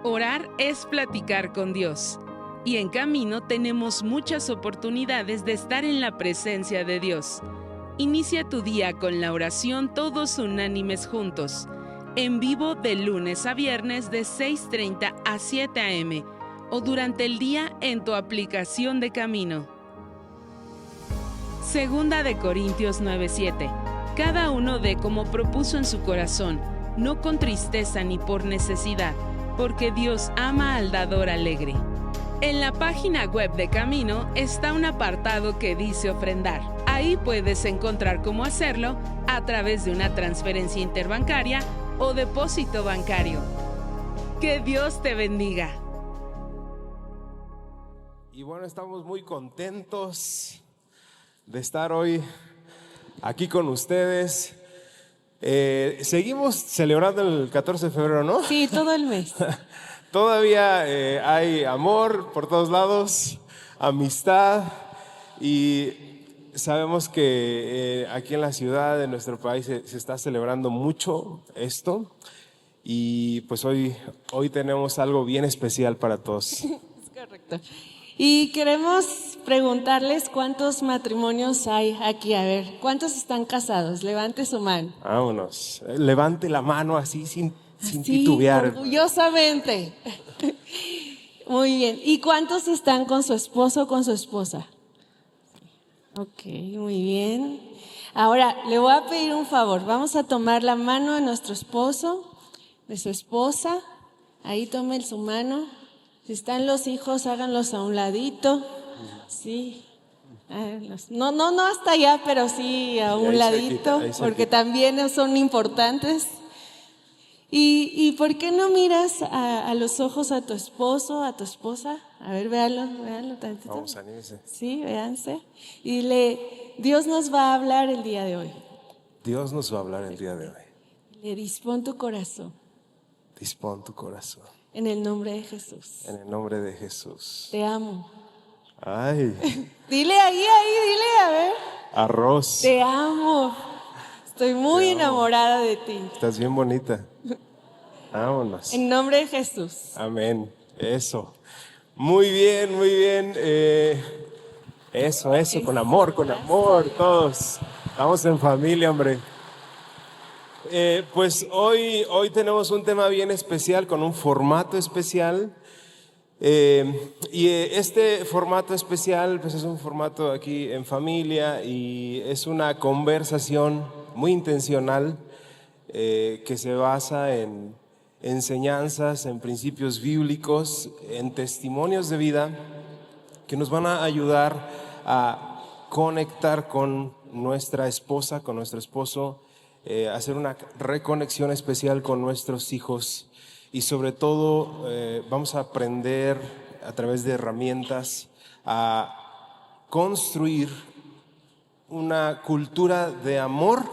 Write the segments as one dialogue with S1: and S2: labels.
S1: Orar es platicar con Dios. Y en Camino tenemos muchas oportunidades de estar en la presencia de Dios. Inicia tu día con la oración todos unánimes juntos. En vivo de lunes a viernes de 6:30 a 7 a.m. o durante el día en tu aplicación de Camino. Segunda de Corintios 9:7. Cada uno dé como propuso en su corazón, no con tristeza ni por necesidad, porque Dios ama al dador alegre. En la página web de Camino está un apartado que dice ofrendar. Ahí puedes encontrar cómo hacerlo a través de una transferencia interbancaria o depósito bancario. Que Dios te bendiga.
S2: Y bueno, estamos muy contentos de estar hoy aquí con ustedes. Seguimos celebrando el 14 de febrero, ¿no?
S3: Sí, todo el mes.
S2: Todavía hay amor por todos lados, amistad, y sabemos que aquí en la ciudad, en nuestro país, se está celebrando mucho esto. Y pues hoy tenemos algo bien especial para todos.
S3: Es correcto. Y queremos preguntarles cuántos matrimonios hay aquí. A ver, ¿cuántos están casados? Levante su mano.
S2: Vámonos. Levante la mano así sin
S3: Sí,
S2: titubear.
S3: orgullosamente. Muy bien. ¿Y cuántos están con su esposo o con su esposa? Ok, muy bien. Ahora, le voy a pedir un favor. Vamos a tomar la mano de nuestro esposo, de su esposa. Ahí tomen su mano. Si están los hijos, háganlos a un ladito. Sí. No hasta allá, pero sí a un ladito, porque también son importantes. ¿Y por qué no miras a los ojos a tu esposo, a tu esposa? A ver, véanlo tantito.
S2: Vamos, anímese.
S3: Sí, véanse. Y dile, Dios nos va a hablar el día de hoy.
S2: Dios nos va a hablar el día de hoy.
S3: Le dispón tu corazón.
S2: Dispón tu corazón.
S3: En el nombre de Jesús.
S2: En el nombre de Jesús.
S3: Te amo.
S2: Ay.
S3: Dile dile, a ver.
S2: Arroz.
S3: Te amo. Estoy muy enamorada de ti.
S2: Estás bien bonita. Vámonos.
S3: En nombre de Jesús.
S2: Amén. Eso. Muy bien, muy bien. Eso, con amor, todos. Estamos en familia, hombre. Pues hoy tenemos un tema bien especial, con un formato especial. Este formato especial pues es un formato aquí en familia y es una conversación muy intencional que se basa en enseñanzas, en principios bíblicos, en testimonios de vida que nos van a ayudar a conectar con nuestra esposa, con nuestro esposo, hacer una reconexión especial con nuestros hijos. Y sobre todo vamos a aprender a través de herramientas a construir una cultura de amor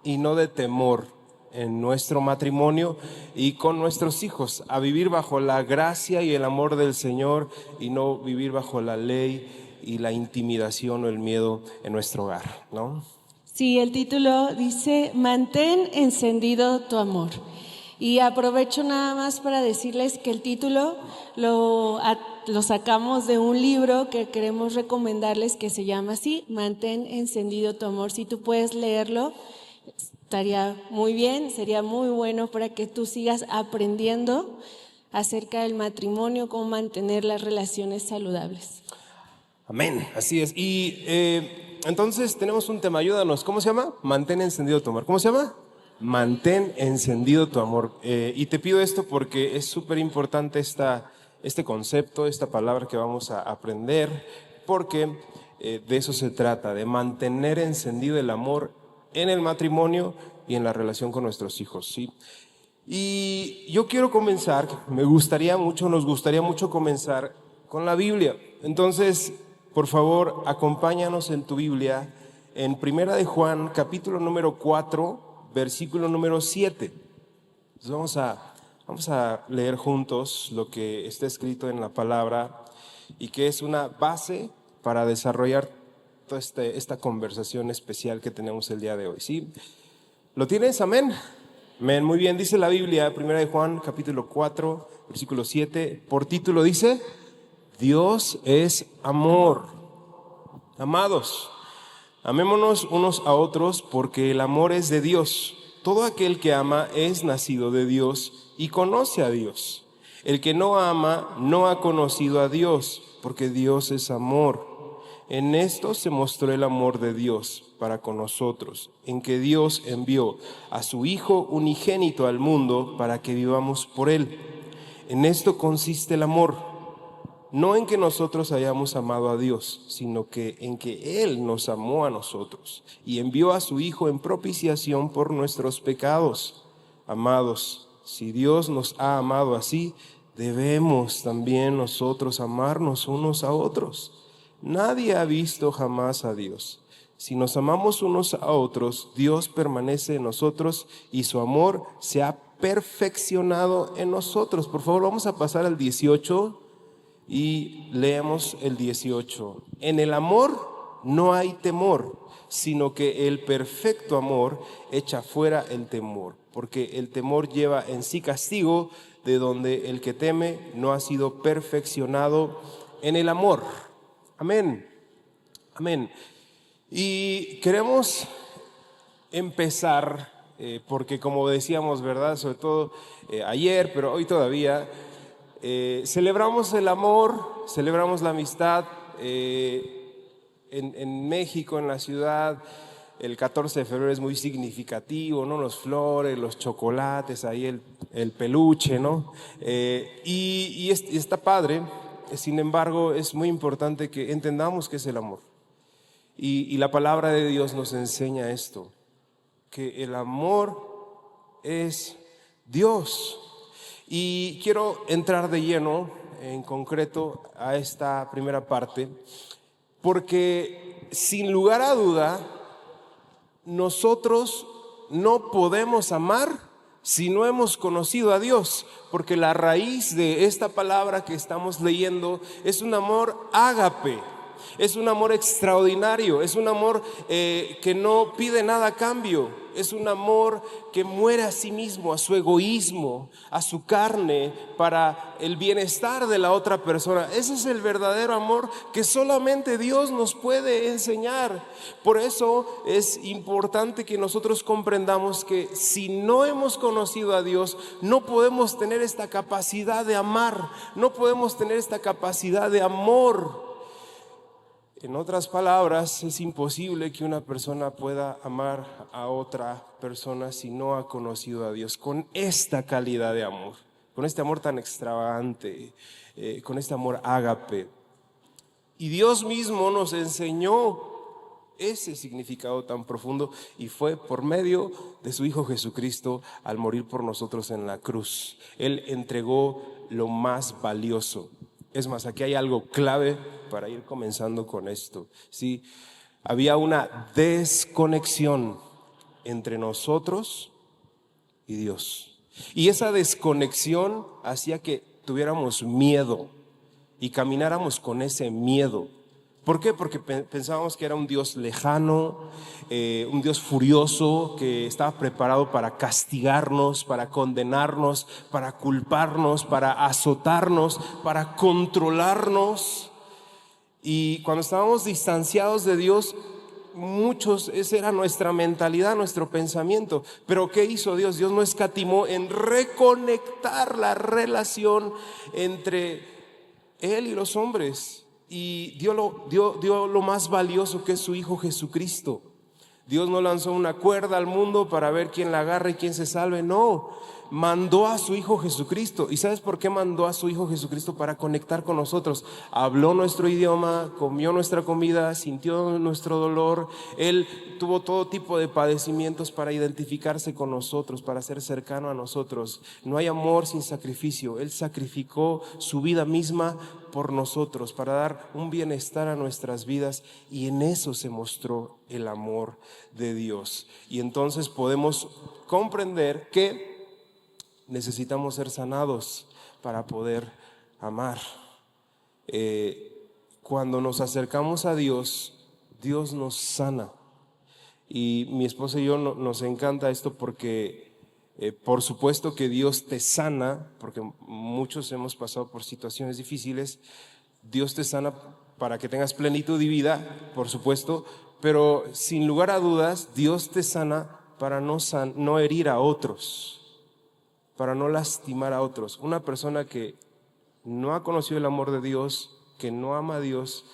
S2: y no de temor en nuestro matrimonio y con nuestros hijos, a vivir bajo la gracia y el amor del Señor y no vivir bajo la ley y la intimidación o el miedo en nuestro hogar, ¿no?
S3: Sí, el título dice, mantén encendido tu amor. Y aprovecho nada más para decirles que el título lo sacamos de un libro que queremos recomendarles que se llama así, Mantén encendido tu amor. Si tú puedes leerlo, estaría muy bien, sería muy bueno para que tú sigas aprendiendo acerca del matrimonio, cómo mantener las relaciones saludables.
S2: Amén, así es. Y entonces tenemos un tema, ayúdanos. ¿Cómo se llama? Mantén encendido tu amor. ¿Cómo se llama? Mantén encendido tu amor. Y te pido esto porque es súper importante este concepto, esta palabra que vamos a aprender, porque de eso se trata, de mantener encendido el amor en el matrimonio y en la relación con nuestros hijos, ¿sí? Y yo quiero comenzar, nos gustaría mucho comenzar con la Biblia. Entonces, por favor, acompáñanos en tu Biblia en Primera de Juan, capítulo número 4, versículo número 7. Entonces vamos a leer juntos lo que está escrito en la palabra y que es una base para desarrollar toda esta conversación especial que tenemos el día de hoy, ¿sí? ¿Lo tienes? Amén. Amén. Muy bien, dice la Biblia, 1 Juan, capítulo 4, versículo 7, por título dice, Dios es amor. Amados, amémonos unos a otros porque el amor es de Dios. Todo aquel que ama es nacido de Dios y conoce a Dios. El que no ama no ha conocido a Dios, porque Dios es amor. En esto se mostró el amor de Dios para con nosotros, en que Dios envió a su Hijo unigénito al mundo para que vivamos por Él. En esto consiste el amor, no en que nosotros hayamos amado a Dios, sino que en que Él nos amó a nosotros y envió a su Hijo en propiciación por nuestros pecados. Amados, si Dios nos ha amado así, debemos también nosotros amarnos unos a otros. Nadie ha visto jamás a Dios. Si nos amamos unos a otros, Dios permanece en nosotros y su amor se ha perfeccionado en nosotros. Por favor, vamos a pasar al 18 y leemos el 18. En el amor no hay temor, sino que el perfecto amor echa fuera el temor, porque el temor lleva en sí castigo, de donde el que teme no ha sido perfeccionado en el amor. Amén. Amén. Y queremos empezar, porque como decíamos, ¿verdad? Sobre todo ayer, pero hoy todavía, celebramos el amor, celebramos la amistad en México, en la ciudad. El 14 de febrero es muy significativo, ¿no? Los flores, los chocolates, ahí el peluche, ¿no? Y está padre. Sin embargo, es muy importante que entendamos qué es el amor. Y la palabra de Dios nos enseña esto, que el amor es Dios. Y quiero entrar de lleno, en concreto, a esta primera parte, porque sin lugar a duda, nosotros no podemos amar si no hemos conocido a Dios, porque la raíz de esta palabra que estamos leyendo es un amor ágape, es un amor extraordinario, es un amor que no pide nada a cambio, es un amor que muere a sí mismo, a su egoísmo, a su carne, para el bienestar de la otra persona. Ese es el verdadero amor que solamente Dios nos puede enseñar. Por eso es importante que nosotros comprendamos que si no hemos conocido a Dios, no podemos tener esta capacidad de amar, no podemos tener esta capacidad de amor. En otras palabras, es imposible que una persona pueda amar a otra persona si no ha conocido a Dios con esta calidad de amor, con este amor tan extravagante, con este amor ágape. Y Dios mismo nos enseñó ese significado tan profundo y fue por medio de su Hijo Jesucristo al morir por nosotros en la cruz. Él entregó lo más valioso. Es más, aquí hay algo clave para ir comenzando con esto. ¿Sí? Había una desconexión entre nosotros y Dios. Y esa desconexión hacía que tuviéramos miedo y camináramos con ese miedo. ¿Por qué? Porque pensábamos que era un Dios lejano, un Dios furioso que estaba preparado para castigarnos, para condenarnos, para culparnos, para azotarnos, para controlarnos. Y cuando estábamos distanciados de Dios, muchos, esa era nuestra mentalidad, nuestro pensamiento. Pero ¿qué hizo Dios? Dios no escatimó en reconectar la relación entre Él y los hombres. Y dio lo más valioso, que es su Hijo Jesucristo. Dios no lanzó una cuerda al mundo para ver quién la agarra y quién se salve. No, mandó a su Hijo Jesucristo. ¿Y sabes por qué mandó a su Hijo Jesucristo? Para conectar con nosotros. Habló nuestro idioma, comió nuestra comida, sintió nuestro dolor. Él tuvo todo tipo de padecimientos para identificarse con nosotros, para ser cercano a nosotros. No hay amor sin sacrificio. Él sacrificó su vida misma por nosotros, para dar un bienestar a nuestras vidas, y en eso se mostró el amor de Dios. Y entonces podemos comprender que necesitamos ser sanados para poder amar. Cuando nos acercamos a Dios, Dios nos sana. Y mi esposa y yo nos encanta esto porque Por supuesto que Dios te sana, porque muchos hemos pasado por situaciones difíciles. Dios te sana para que tengas plenitud de vida, por supuesto, pero sin lugar a dudas, Dios te sana para no herir a otros, para no lastimar a otros. Una persona que no ha conocido el amor de Dios, que no ama a Dios,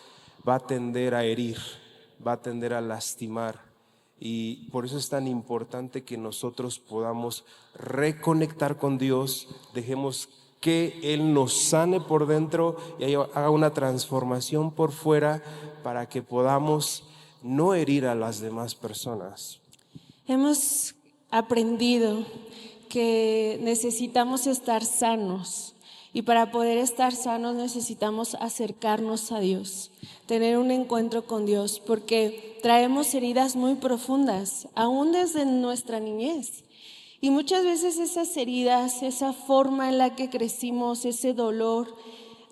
S2: va a tender a herir, va a tender a lastimar. Y por eso es tan importante que nosotros podamos reconectar con Dios, dejemos que Él nos sane por dentro y haga una transformación por fuera para que podamos no herir a las demás personas.
S3: Hemos aprendido que necesitamos estar sanos y para poder estar sanos necesitamos acercarnos a Dios, tener un encuentro con Dios, porque traemos heridas muy profundas, aún desde nuestra niñez. Y muchas veces esas heridas, esa forma en la que crecimos, ese dolor,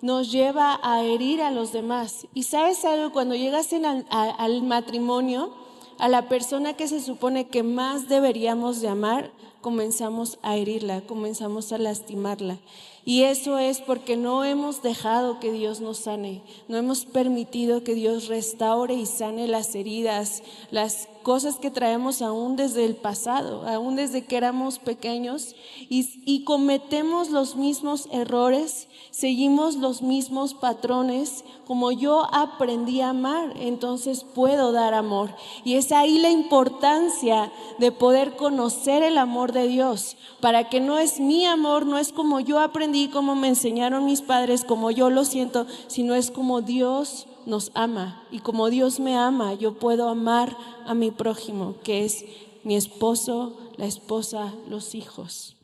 S3: nos lleva a herir a los demás. Y sabes algo, cuando llegas al matrimonio, a la persona que se supone que más deberíamos de amar, comenzamos a herirla, comenzamos a lastimarla. Y eso es porque no hemos dejado que Dios nos sane, no hemos permitido que Dios restaure y sane las heridas, las cosas que traemos aún desde el pasado, aún desde que éramos pequeños y cometemos los mismos errores, seguimos los mismos patrones. Como yo aprendí a amar, entonces puedo dar amor. Y es ahí la importancia de poder conocer el amor de Dios, para que no es mi amor, no es como yo aprendí, como me enseñaron mis padres, como yo lo siento, sino es como Dios nos ama. Y como Dios me ama, yo puedo amar a mi prójimo, que es mi esposo, la esposa, los hijos.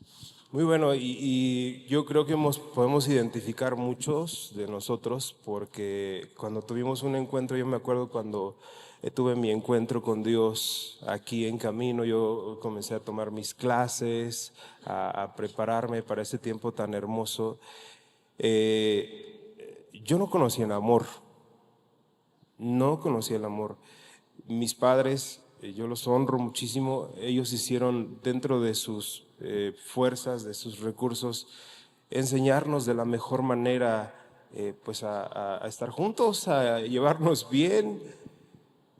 S2: Muy bueno, y yo creo que podemos identificar muchos de nosotros, porque cuando tuvimos un encuentro, yo me acuerdo cuando tuve mi encuentro con Dios aquí en camino, yo comencé a tomar mis clases, a prepararme para ese tiempo tan hermoso. Yo no conocía el amor, no conocía el amor. Mis padres, yo los honro muchísimo, ellos hicieron dentro de sus fuerzas, de sus recursos, enseñarnos de la mejor manera pues a estar juntos, a llevarnos bien,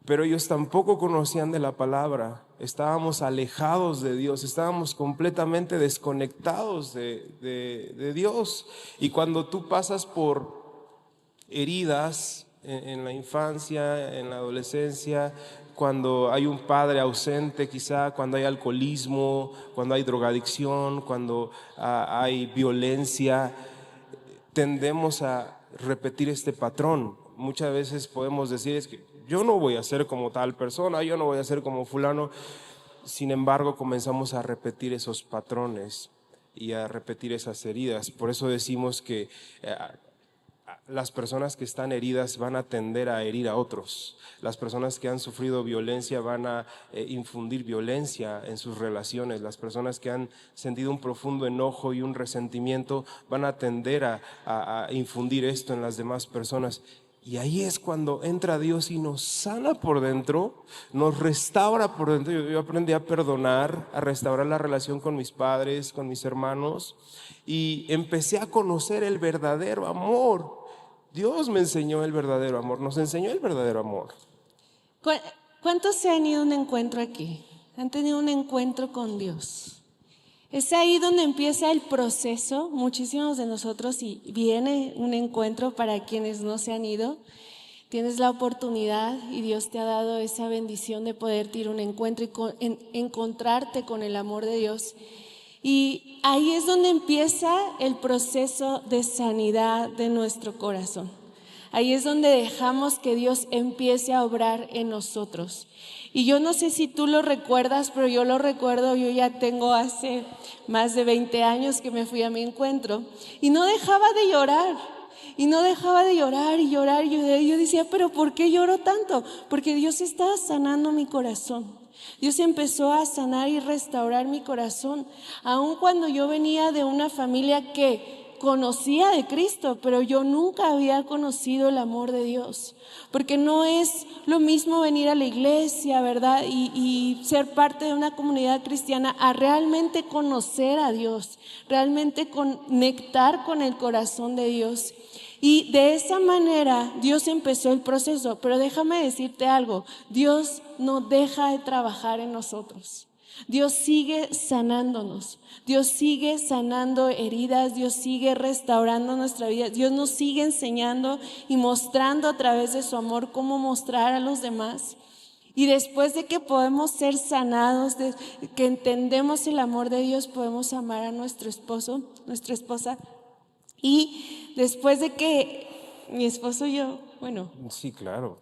S2: pero ellos tampoco conocían de la palabra, estábamos alejados de Dios, estábamos completamente desconectados de Dios. Y cuando tú pasas por heridas en la infancia, en la adolescencia, cuando hay un padre ausente quizá, cuando hay alcoholismo, cuando hay drogadicción, cuando hay violencia, tendemos a repetir este patrón. Muchas veces podemos decir, es que yo no voy a ser como tal persona, yo no voy a ser como fulano. Sin embargo, comenzamos a repetir esos patrones y a repetir esas heridas. Por eso decimos que las personas que están heridas van a tender a herir a otros. Las personas que han sufrido violencia van a infundir violencia en sus relaciones. Las personas que han sentido un profundo enojo y un resentimiento van a tender a infundir esto en las demás personas. Y ahí es cuando entra Dios y nos sana por dentro, nos restaura por dentro. Yo aprendí a perdonar, a restaurar la relación con mis padres, con mis hermanos, y empecé a conocer el verdadero amor. Dios me enseñó el verdadero amor, nos enseñó el verdadero amor.
S3: ¿Cuántos se han ido a un encuentro aquí? ¿Han tenido un encuentro con Dios? Es ahí donde empieza el proceso, muchísimos de nosotros, y viene un encuentro para quienes no se han ido. Tienes la oportunidad y Dios te ha dado esa bendición de poder ir a un encuentro y encontrarte con el amor de Dios. Y ahí es donde empieza el proceso de sanidad de nuestro corazón. Ahí es donde dejamos que Dios empiece a obrar en nosotros. Y yo no sé si tú lo recuerdas, pero yo lo recuerdo. Yo ya tengo hace más de 20 años que me fui a mi encuentro y no dejaba de llorar. Y no dejaba de llorar y llorar. Yo decía, pero ¿por qué lloro tanto? Porque Dios estaba sanando mi corazón. Dios empezó a sanar y restaurar mi corazón. Aun cuando yo venía de una familia que conocía de Cristo, pero yo nunca había conocido el amor de Dios. Porque no es lo mismo venir a la iglesia, ¿verdad? Y ser parte de una comunidad cristiana a realmente conocer a Dios, realmente conectar con el corazón de Dios. Y de esa manera Dios empezó el proceso. Pero déjame decirte algo, Dios no deja de trabajar en nosotros. Dios sigue sanándonos, Dios sigue sanando heridas, Dios sigue restaurando nuestra vida, Dios nos sigue enseñando y mostrando a través de su amor cómo mostrar a los demás. Y después de que podemos ser sanados, de que entendemos el amor de Dios, podemos amar a nuestro esposo, nuestra esposa. Y después de que mi esposo y yo, bueno.
S2: Sí, claro,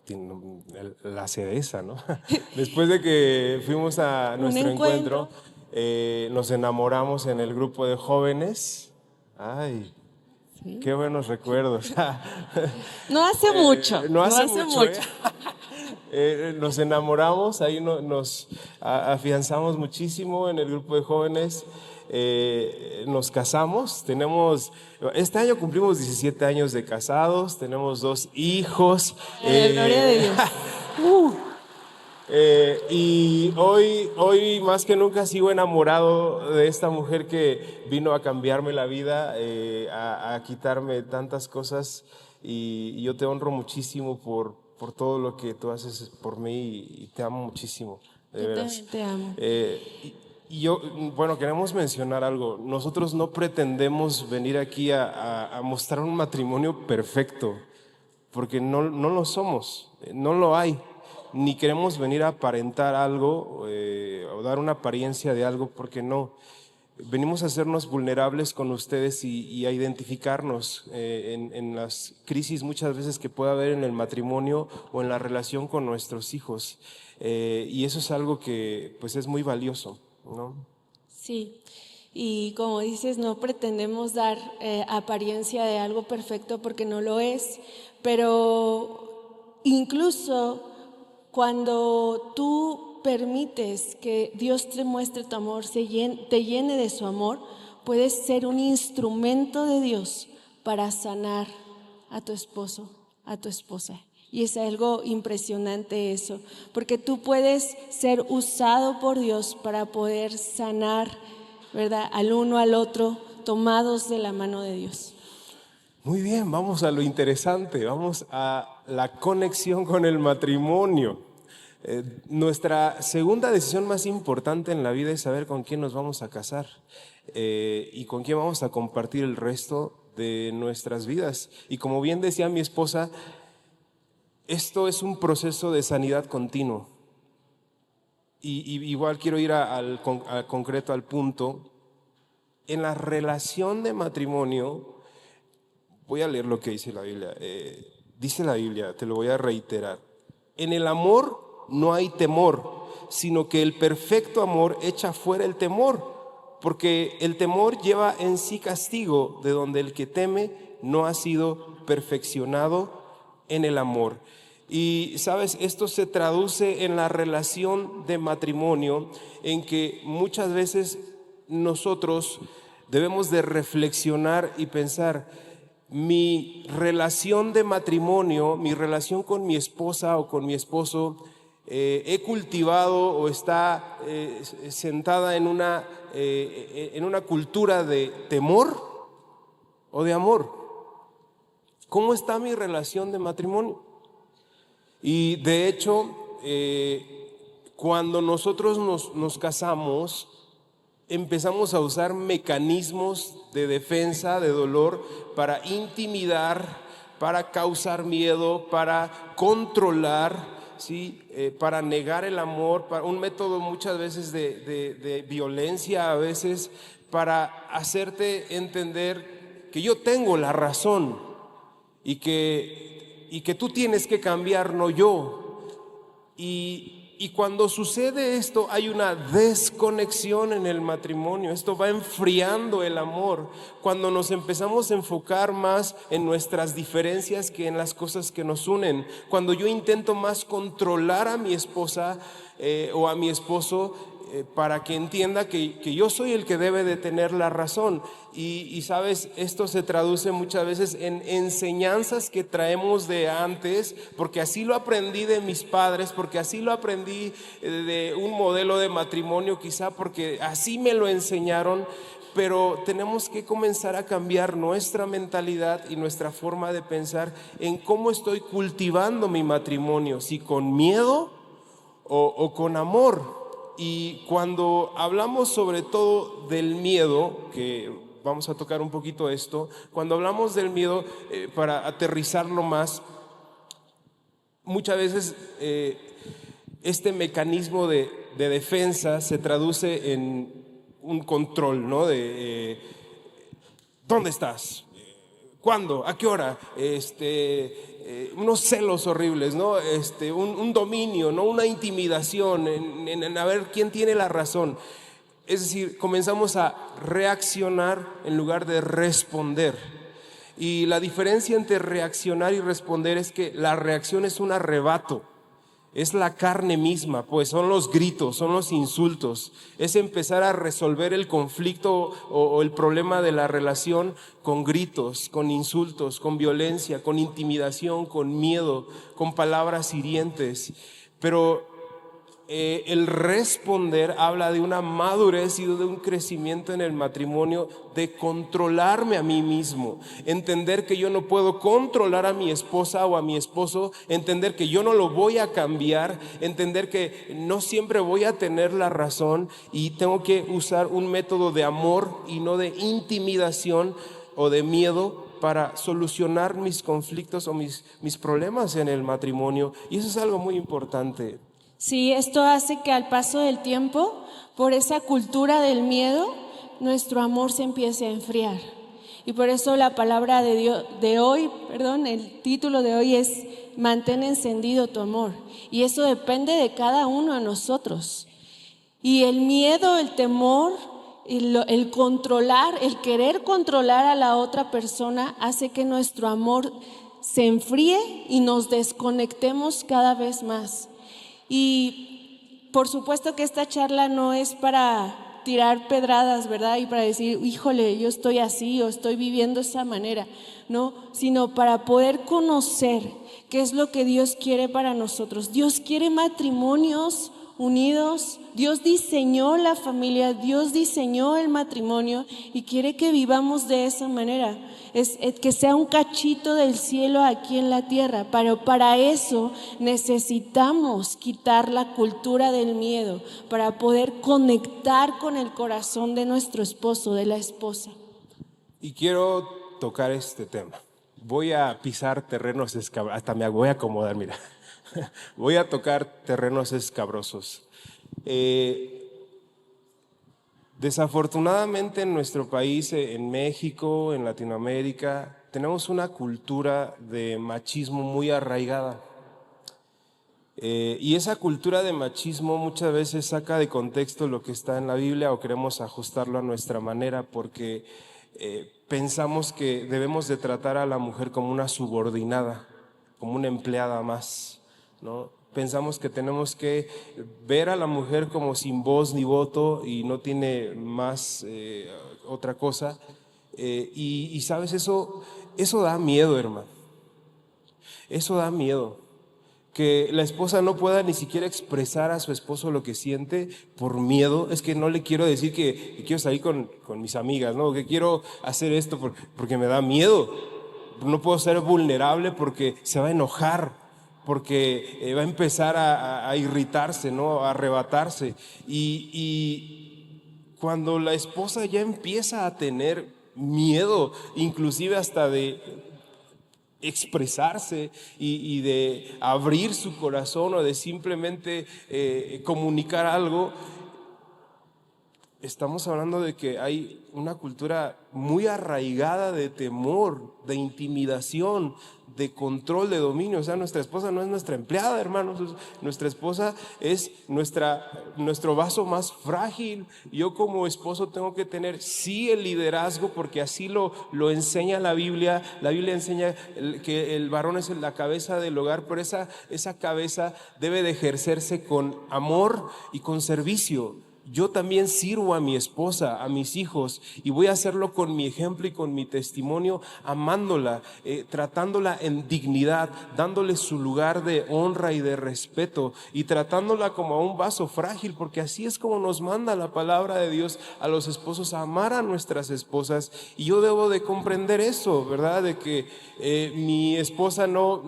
S2: la cereza, ¿no? Después de que fuimos a nuestro encuentro, nos enamoramos en el grupo de jóvenes. Ay, ¿sí? Qué buenos recuerdos.
S3: No hace mucho.
S2: No hace mucho. Nos enamoramos, ahí nos afianzamos muchísimo en el grupo de jóvenes. Nos casamos, este año cumplimos 17 años de casados, tenemos 2 hijos.
S3: Gloria de Dios.
S2: Y hoy más que nunca sigo enamorado de esta mujer que vino a cambiarme la vida, a quitarme tantas cosas, y yo te honro muchísimo por todo lo que tú haces por mí, y te amo muchísimo, de veras.
S3: Yo también te amo.
S2: Y bueno, queremos mencionar algo. Nosotros no pretendemos venir aquí a mostrar un matrimonio perfecto, porque no lo somos, no lo hay. Ni queremos venir a aparentar algo o dar una apariencia de algo, porque no. Venimos a hacernos vulnerables con ustedes y a identificarnos en las crisis muchas veces que pueda haber en el matrimonio o en la relación con nuestros hijos. Y eso es algo que pues es muy valioso, ¿no?
S3: Sí, y como dices, no pretendemos dar apariencia de algo perfecto porque no lo es, pero incluso cuando tú permites que Dios te muestre tu amor, te llene de su amor, puedes ser un instrumento de Dios para sanar a tu esposo, a tu esposa. Y es algo impresionante eso, porque tú puedes ser usado por Dios para poder sanar, ¿verdad?, al uno al otro, tomados de la mano de Dios.
S2: Muy bien, vamos a lo interesante, vamos a la conexión con el matrimonio. Nuestra segunda decisión más importante en la vida es saber con quién nos vamos a casar y con quién vamos a compartir el resto de nuestras vidas. Y como bien decía mi esposa, esto es un proceso de sanidad continuo. Y igual quiero ir al concreto, al punto. En la relación de matrimonio, voy a leer lo que dice la Biblia. Dice la Biblia, te lo voy a reiterar. En el amor no hay temor, sino que el perfecto amor echa fuera el temor, porque el temor lleva en sí castigo, de donde el que teme no ha sido perfeccionado en el amor. Y sabes, esto se traduce en la relación de matrimonio, en que muchas veces nosotros debemos de reflexionar y pensar: mi relación de matrimonio, mi relación con mi esposa o con mi esposo, he cultivado o está sentada en una cultura de temor o de amor. ¿Cómo está mi relación de matrimonio? Y de hecho, cuando nosotros nos casamos, empezamos a usar mecanismos de defensa, de dolor, para intimidar, para causar miedo, para controlar, ¿sí? Para negar el amor, para un método muchas veces de violencia, a veces para hacerte entender que yo tengo la razón y que tú tienes que cambiar, no yo. Y cuando sucede esto, hay una desconexión en el matrimonio. Esto va enfriando el amor. Cuando nos empezamos a enfocar más en nuestras diferencias que en las cosas que nos unen. Cuando yo intento más controlar a mi esposa o a mi esposo para que entienda que yo soy el que debe de tener la razón. Y sabes, esto se traduce muchas veces en enseñanzas que traemos de antes, porque así lo aprendí de mis padres, porque así lo aprendí de un modelo de matrimonio quizá, porque así me lo enseñaron. Pero tenemos que comenzar a cambiar nuestra mentalidad y nuestra forma de pensar en cómo estoy cultivando mi matrimonio, si con miedo o con amor. Y cuando hablamos sobre todo del miedo, que vamos a tocar un poquito esto, cuando hablamos del miedo, para aterrizarlo más, muchas veces este mecanismo de defensa se traduce en un control, ¿no? De ¿dónde estás? ¿Cuándo? ¿A qué hora? Unos celos horribles, ¿no? Un dominio, ¿no? Una intimidación en a ver quién tiene la razón. Es decir, comenzamos a reaccionar en lugar de responder. Y la diferencia entre reaccionar y responder es que la reacción es un arrebato. Es la carne misma, pues son los gritos, son los insultos. Es empezar a resolver el conflicto o el problema de la relación con gritos, con insultos, con violencia, con intimidación, con miedo, con palabras hirientes. Pero el responder habla de una madurez y de un crecimiento en el matrimonio, de controlarme a mí mismo, entender que yo no puedo controlar a mi esposa o a mi esposo, entender que yo no lo voy a cambiar, entender que no siempre voy a tener la razón y tengo que usar un método de amor y no de intimidación o de miedo para solucionar mis conflictos o mis problemas en el matrimonio. Y eso es algo muy importante.
S3: Sí, esto hace que al paso del tiempo, por esa cultura del miedo, nuestro amor se empiece a enfriar. Y por eso la palabra de Dios de hoy, el título de hoy es mantén encendido tu amor. Y eso depende de cada uno de nosotros. Y el miedo, el temor, el controlar, el querer controlar a la otra persona hace que nuestro amor se enfríe y nos desconectemos cada vez más. Y por supuesto que esta charla no es para tirar pedradas, ¿verdad? Y para decir, híjole, yo estoy así o estoy viviendo de esa manera, no, sino para poder conocer qué es lo que Dios quiere para nosotros. Dios quiere matrimonios unidos, Dios diseñó la familia, Dios diseñó el matrimonio y quiere que vivamos de esa manera. Es que sea un cachito del cielo aquí en la tierra, pero para eso necesitamos quitar la cultura del miedo para poder conectar con el corazón de nuestro esposo, de la esposa.
S2: Y quiero tocar este tema. Voy a pisar terrenos escabrosos, hasta me voy a acomodar, mira. Voy a tocar terrenos escabrosos. Desafortunadamente en nuestro país, en México, en Latinoamérica, tenemos una cultura de machismo muy arraigada. Y esa cultura de machismo muchas veces saca de contexto lo que está en la Biblia o queremos ajustarlo a nuestra manera porque pensamos que debemos de tratar a la mujer como una subordinada, como una empleada más, ¿no? Pensamos que tenemos que ver a la mujer como sin voz ni voto y no tiene más otra cosa. Y sabes, eso da miedo, hermano. Eso da miedo. Que la esposa no pueda ni siquiera expresar a su esposo lo que siente por miedo. Es que no le quiero decir que quiero salir con mis amigas, ¿no? Que quiero hacer esto porque me da miedo. No puedo ser vulnerable porque se va a enojar, porque va a empezar a irritarse, ¿no? A arrebatarse. Y cuando la esposa ya empieza a tener miedo, inclusive hasta de expresarse y de abrir su corazón o de simplemente comunicar algo, estamos hablando de que hay una cultura muy arraigada de temor, de intimidación, de control, de dominio. O sea, nuestra esposa no es nuestra empleada, hermanos. Nuestra esposa es nuestro vaso más frágil. Yo como esposo tengo que tener sí el liderazgo porque así lo enseña la Biblia. La Biblia enseña que el varón es la cabeza del hogar, pero esa cabeza debe de ejercerse con amor y con servicio. yo también sirvo a mi esposa, a mis hijos, y voy a hacerlo con mi ejemplo y con mi testimonio, amándola, tratándola en dignidad, dándole su lugar de honra y de respeto, y tratándola como a un vaso frágil, porque así es como nos manda la palabra de Dios a los esposos, a amar a nuestras esposas. Y yo debo de comprender eso, ¿verdad? De que mi esposa no,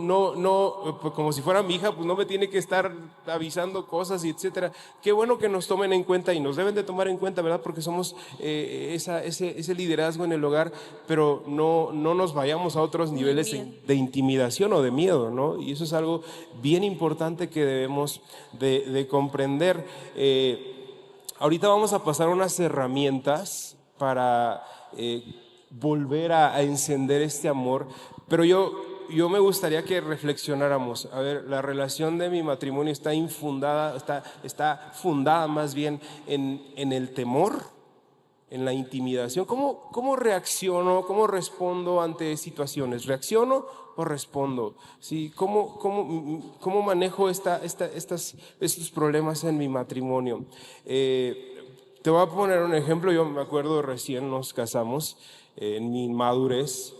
S2: como si fuera mi hija, pues no me tiene que estar avisando cosas y etcétera. Qué bueno que nos tomen en cuenta y nos deben de tomar en cuenta, ¿verdad? Porque somos ese liderazgo en el hogar, pero no nos vayamos a otros niveles de intimidación o de miedo, ¿no? Y eso es algo bien importante que debemos de comprender. Ahorita vamos a pasar unas herramientas para volver a encender este amor, pero yo me gustaría que reflexionáramos. A ver, la relación de mi matrimonio está fundada más bien en el temor, en la intimidación. ¿Cómo reacciono? ¿Cómo respondo ante situaciones? ¿Reacciono o respondo? ¿Sí? ¿Cómo manejo estos problemas en mi matrimonio? Te voy a poner un ejemplo. Yo me acuerdo, recién nos casamos, en mi inmadurez,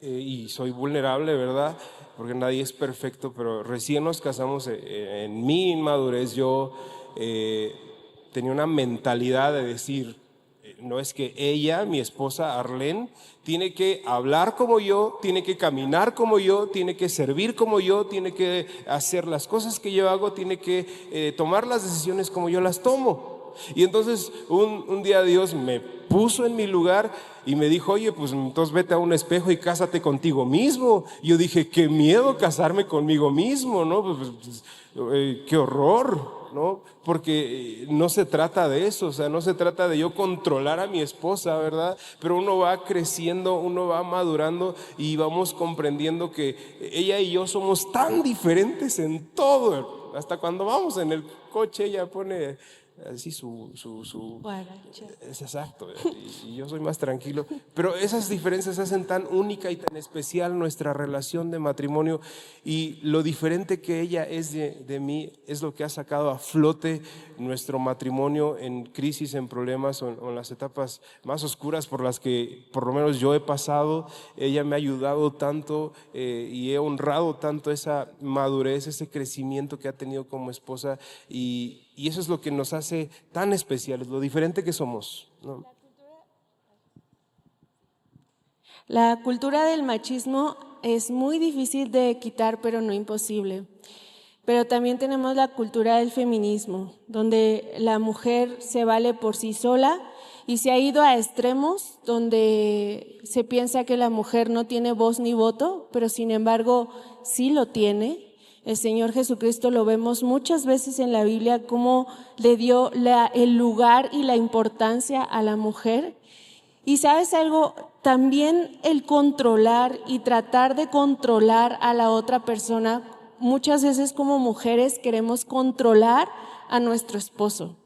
S2: y soy vulnerable, ¿verdad? Porque nadie es perfecto, pero recién nos casamos, en mi inmadurez yo tenía una mentalidad de decir, no es que ella, mi esposa Arlene, tiene que hablar como yo, tiene que caminar como yo, tiene que servir como yo, tiene que hacer las cosas que yo hago, tiene que tomar las decisiones como yo las tomo. Y entonces un día Dios me puso en mi lugar y me dijo, oye, pues entonces vete a un espejo y cásate contigo mismo. Y yo dije, qué miedo casarme conmigo mismo, ¿no? Qué horror, ¿no? Porque no se trata de eso, o sea, no se trata de yo controlar a mi esposa, ¿verdad? Pero uno va creciendo, uno va madurando y vamos comprendiendo que ella y yo somos tan diferentes en todo. Hasta cuando vamos en el coche, ella pone así su es exacto, y yo soy más tranquilo, pero esas diferencias hacen tan única y tan especial nuestra relación de matrimonio, y lo diferente que ella es de mí es lo que ha sacado a flote nuestro matrimonio en crisis, en problemas o en las etapas más oscuras por las que por lo menos yo he pasado. Ella me ha ayudado tanto, y he honrado tanto esa madurez, ese crecimiento que ha tenido como esposa, y eso es lo que nos hace tan especiales, lo diferente que somos, ¿no?
S3: La cultura del machismo es muy difícil de quitar, pero no imposible. Pero también tenemos la cultura del feminismo, donde la mujer se vale por sí sola y se ha ido a extremos donde se piensa que la mujer no tiene voz ni voto, pero sin embargo sí lo tiene. El Señor Jesucristo lo vemos muchas veces en la Biblia, cómo le dio el lugar y la importancia a la mujer. Y ¿sabes algo? También el controlar y tratar de controlar a la otra persona. Muchas veces como mujeres queremos controlar a nuestro esposo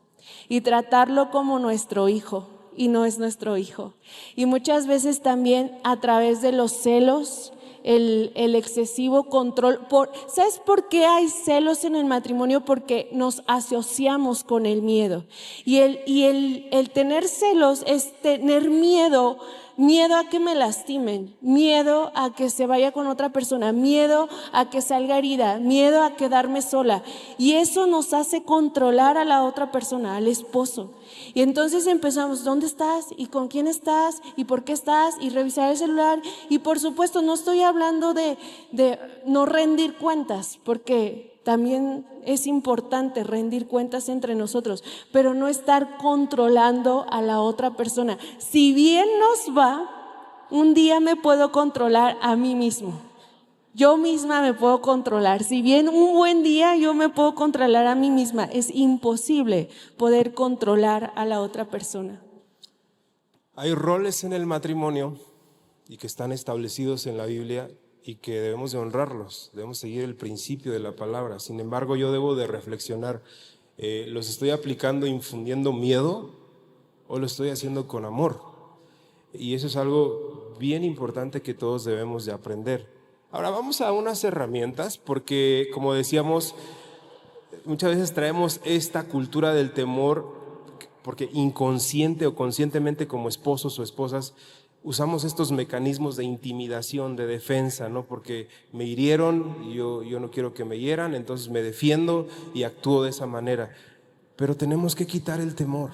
S3: y tratarlo como nuestro hijo, y no es nuestro hijo. Y muchas veces también a través de los celos, el excesivo control. ¿Sabes por qué hay celos en el matrimonio? Porque nos asociamos con el miedo. Y el tener celos es tener miedo a que me lastimen, miedo a que se vaya con otra persona, miedo a que salga herida, miedo a quedarme sola. Y eso nos hace controlar a la otra persona, al esposo. Y entonces empezamos, ¿dónde estás? ¿Y con quién estás? ¿Y por qué estás? Y revisar el celular. Y por supuesto no estoy hablando de no rendir cuentas, porque también es importante rendir cuentas entre nosotros, pero no estar controlando a la otra persona. Si bien nos va, un día me puedo controlar a mí mismo. Yo misma me puedo controlar. Si bien un buen día yo me puedo controlar a mí misma, es imposible poder controlar a la otra persona.
S2: Hay roles en el matrimonio y que están establecidos en la Biblia y que debemos de honrarlos, debemos seguir el principio de la palabra. Sin embargo, yo debo de reflexionar, ¿los estoy aplicando infundiendo miedo o lo estoy haciendo con amor? Y eso es algo bien importante que todos debemos de aprender. Ahora vamos a unas herramientas, porque como decíamos, muchas veces traemos esta cultura del temor porque inconsciente o conscientemente como esposos o esposas usamos estos mecanismos de intimidación, de defensa, ¿no? Porque me hirieron y yo no quiero que me hieran, entonces me defiendo y actúo de esa manera. Pero tenemos que quitar el temor.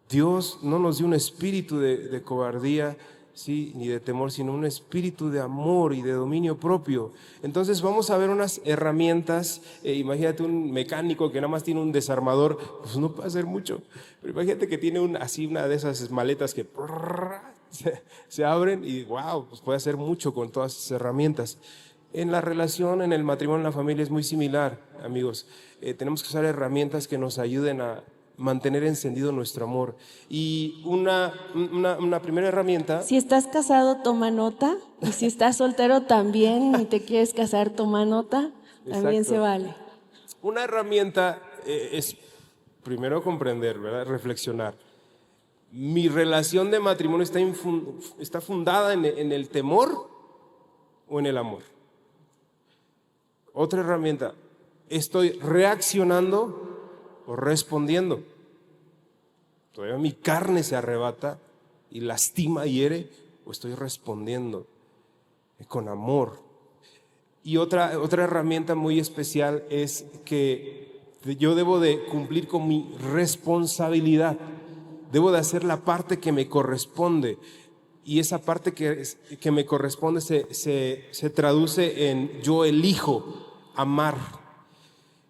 S2: Dios no nos dio un espíritu de cobardía, ¿sí? Ni de temor, sino un espíritu de amor y de dominio propio. Entonces vamos a ver unas herramientas. Imagínate un mecánico que nada más tiene un desarmador, pues no puede hacer mucho. Pero imagínate que tiene una de esas maletas que se abren y wow, pues puede hacer mucho con todas esas herramientas. En la relación, en el matrimonio, en la familia es muy similar, amigos. Tenemos que usar herramientas que nos ayuden a mantener encendido nuestro amor. Y una primera herramienta.
S3: Si estás casado, toma nota. Y si estás soltero también y te quieres casar, toma nota. También
S2: Exacto.
S3: se vale.
S2: Una herramienta es primero comprender, ¿verdad? Reflexionar. Mi relación de matrimonio está fundada en el temor o en el amor. Otra herramienta, ¿estoy reaccionando o respondiendo? Todavía mi carne se arrebata y lastima, hiere, o estoy respondiendo con amor. Y otra herramienta muy especial es que yo debo de cumplir con mi responsabilidad. Debo de hacer la parte que me corresponde. Y esa parte que me corresponde se traduce en yo elijo amar.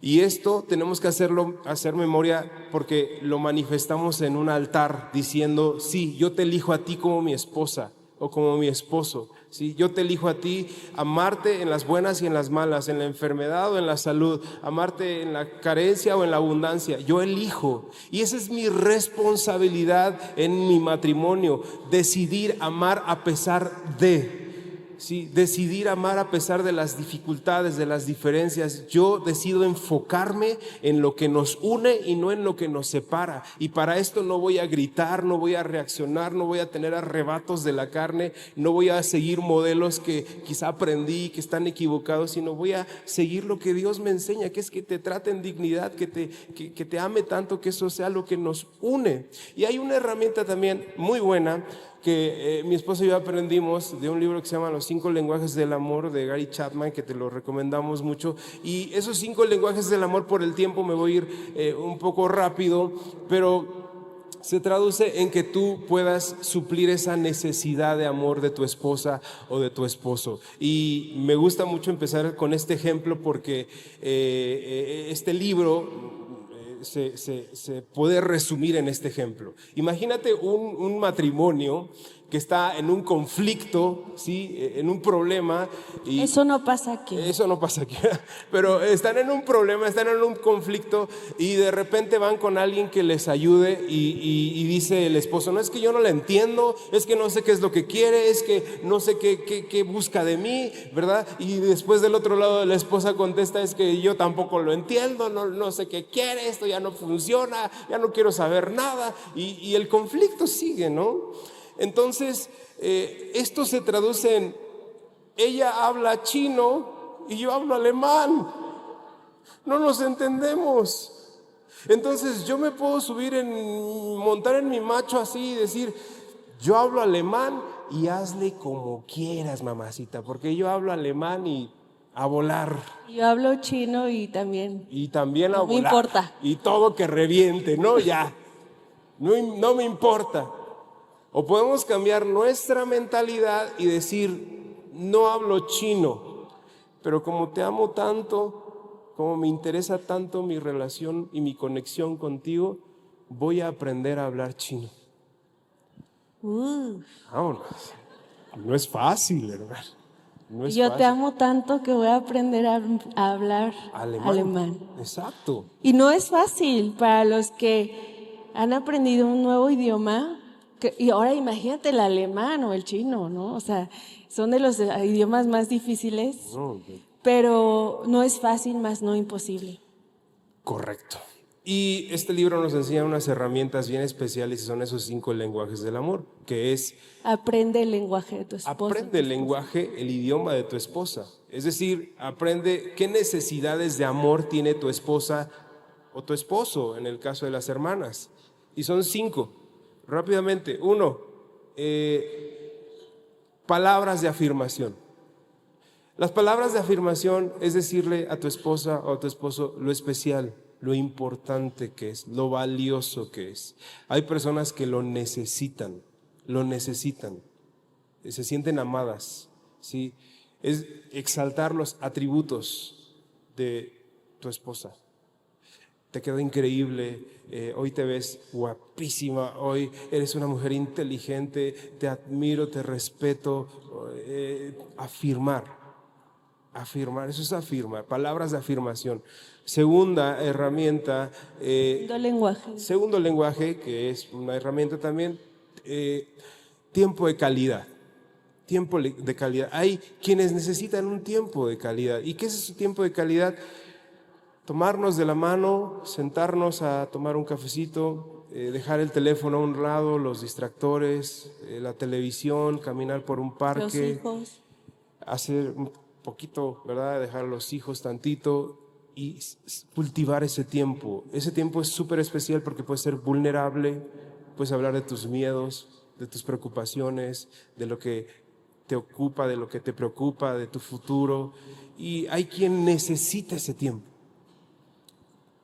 S2: Y esto tenemos que hacer memoria porque lo manifestamos en un altar diciendo, sí, yo te elijo a ti como mi esposa o como mi esposo. Sí, yo te elijo a ti, amarte en las buenas y en las malas, en la enfermedad o en la salud, amarte en la carencia o en la abundancia. Yo elijo. Y esa es mi responsabilidad en mi matrimonio, decidir amar a pesar de. Sí, decidir amar a pesar de las dificultades, de las diferencias. Yo decido enfocarme en lo que nos une y no en lo que nos separa. Y para esto no voy a gritar, no voy a reaccionar, no voy a tener arrebatos de la carne, no voy a seguir modelos que quizá aprendí que están equivocados, sino voy a seguir lo que Dios me enseña, que es que te trate en dignidad, que te ame tanto, que eso sea lo que nos une. Y hay una herramienta también muy buena que mi esposa y yo aprendimos de un libro que se llama Los 5 lenguajes del amor de Gary Chapman, que te lo recomendamos mucho. Y esos 5 lenguajes del amor, por el tiempo me voy a ir un poco rápido, pero se traduce en que tú puedas suplir esa necesidad de amor de tu esposa o de tu esposo. Y me gusta mucho empezar con este ejemplo porque este libro se puede resumir en este ejemplo. Imagínate un matrimonio que está en un conflicto, ¿sí? En un problema. Y
S3: eso no pasa aquí.
S2: Eso no pasa aquí. Pero están en un problema, están en un conflicto y de repente van con alguien que les ayude y dice el esposo, no, es que yo no la entiendo, es que no sé qué es lo que quiere, es que no sé qué busca de mí, ¿verdad? Y después del otro lado la esposa contesta, es que yo tampoco lo entiendo, no sé qué quiere, esto ya no funciona, ya no quiero saber nada y el conflicto sigue, ¿no? Entonces, esto se traduce en, ella habla chino y yo hablo alemán. No nos entendemos. Entonces, yo me puedo montar en mi macho así y decir, yo hablo alemán y hazle como quieras, mamacita, porque yo hablo alemán y a volar.
S3: Yo hablo chino y también.
S2: Y también a volar.
S3: No me importa.
S2: Y todo que reviente, ¿no? Ya. No me importa. O podemos cambiar nuestra mentalidad y decir, no hablo chino, pero como te amo tanto, como me interesa tanto mi relación y mi conexión contigo, voy a aprender a hablar chino. Vámonos. No es fácil, hermano. No es
S3: yo
S2: fácil.
S3: Te amo tanto que voy a aprender a hablar alemán.
S2: Exacto.
S3: Y no es fácil para los que han aprendido un nuevo idioma. Y ahora imagínate el alemán o el chino, ¿no? O sea, son de los idiomas más difíciles, pero no es fácil, más no imposible.
S2: Correcto. Y este libro nos enseña unas herramientas bien especiales y son esos 5 lenguajes del amor, que es
S3: Aprende el lenguaje de tu esposa.
S2: aprende el lenguaje, el idioma de tu esposa. Es decir, aprende qué necesidades de amor tiene tu esposa o tu esposo, en el caso de las hermanas. Y son 5. Rápidamente. 1, palabras de afirmación. Las palabras de afirmación es decirle a tu esposa o a tu esposo lo especial, lo importante que es, lo valioso que es. Hay personas que lo necesitan, se sienten amadas, ¿sí? Es exaltar los atributos de tu esposa. Te quedó increíble, hoy te ves guapísima, hoy eres una mujer inteligente, te admiro, te respeto. Afirmar, eso es afirmar, palabras de afirmación. Segunda herramienta, segundo lenguaje, que es una herramienta también, tiempo de calidad. Tiempo de calidad. Hay quienes necesitan un tiempo de calidad. ¿Y qué es ese tiempo de calidad? Tomarnos de la mano, sentarnos a tomar un cafecito, dejar el teléfono a un lado, los distractores, la televisión, caminar por un parque,
S3: los hijos,
S2: hacer un poquito, ¿verdad? Dejar a los hijos tantito y cultivar ese tiempo. Ese tiempo es súper especial porque puedes ser vulnerable, puedes hablar de tus miedos, de tus preocupaciones, de lo que te ocupa, de lo que te preocupa, de tu futuro. Y hay quien necesita ese tiempo.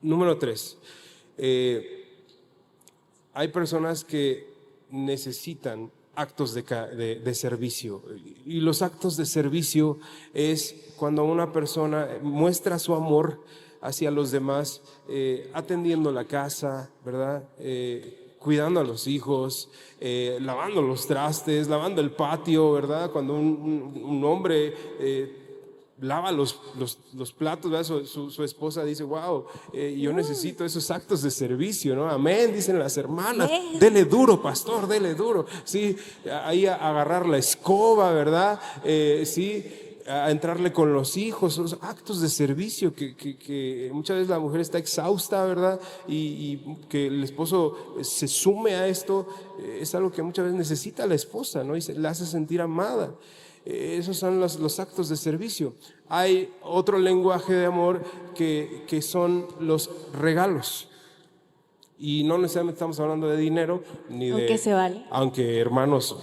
S2: Número 3, hay personas que necesitan actos de servicio. Y los actos de servicio es cuando una persona muestra su amor hacia los demás, atendiendo la casa, ¿verdad? Cuidando a los hijos, lavando los trastes, lavando el patio, ¿verdad? Cuando un hombre lava los platos, ¿verdad? Su esposa dice, wow, yo necesito esos actos de servicio, ¿no? Amén, dicen las hermanas. Dele duro, pastor, dele duro. Sí, ahí a agarrar la escoba, ¿verdad? Sí, a entrarle con los hijos, los actos de servicio que muchas veces la mujer está exhausta, ¿verdad? Y que el esposo se sume a esto, es algo que muchas veces necesita la esposa, ¿no? Y la hace sentir amada. Esos son los actos de servicio. Hay otro lenguaje de amor que son los regalos. Y no necesariamente estamos hablando de dinero, ni
S3: aunque se vale.
S2: Aunque hermanos,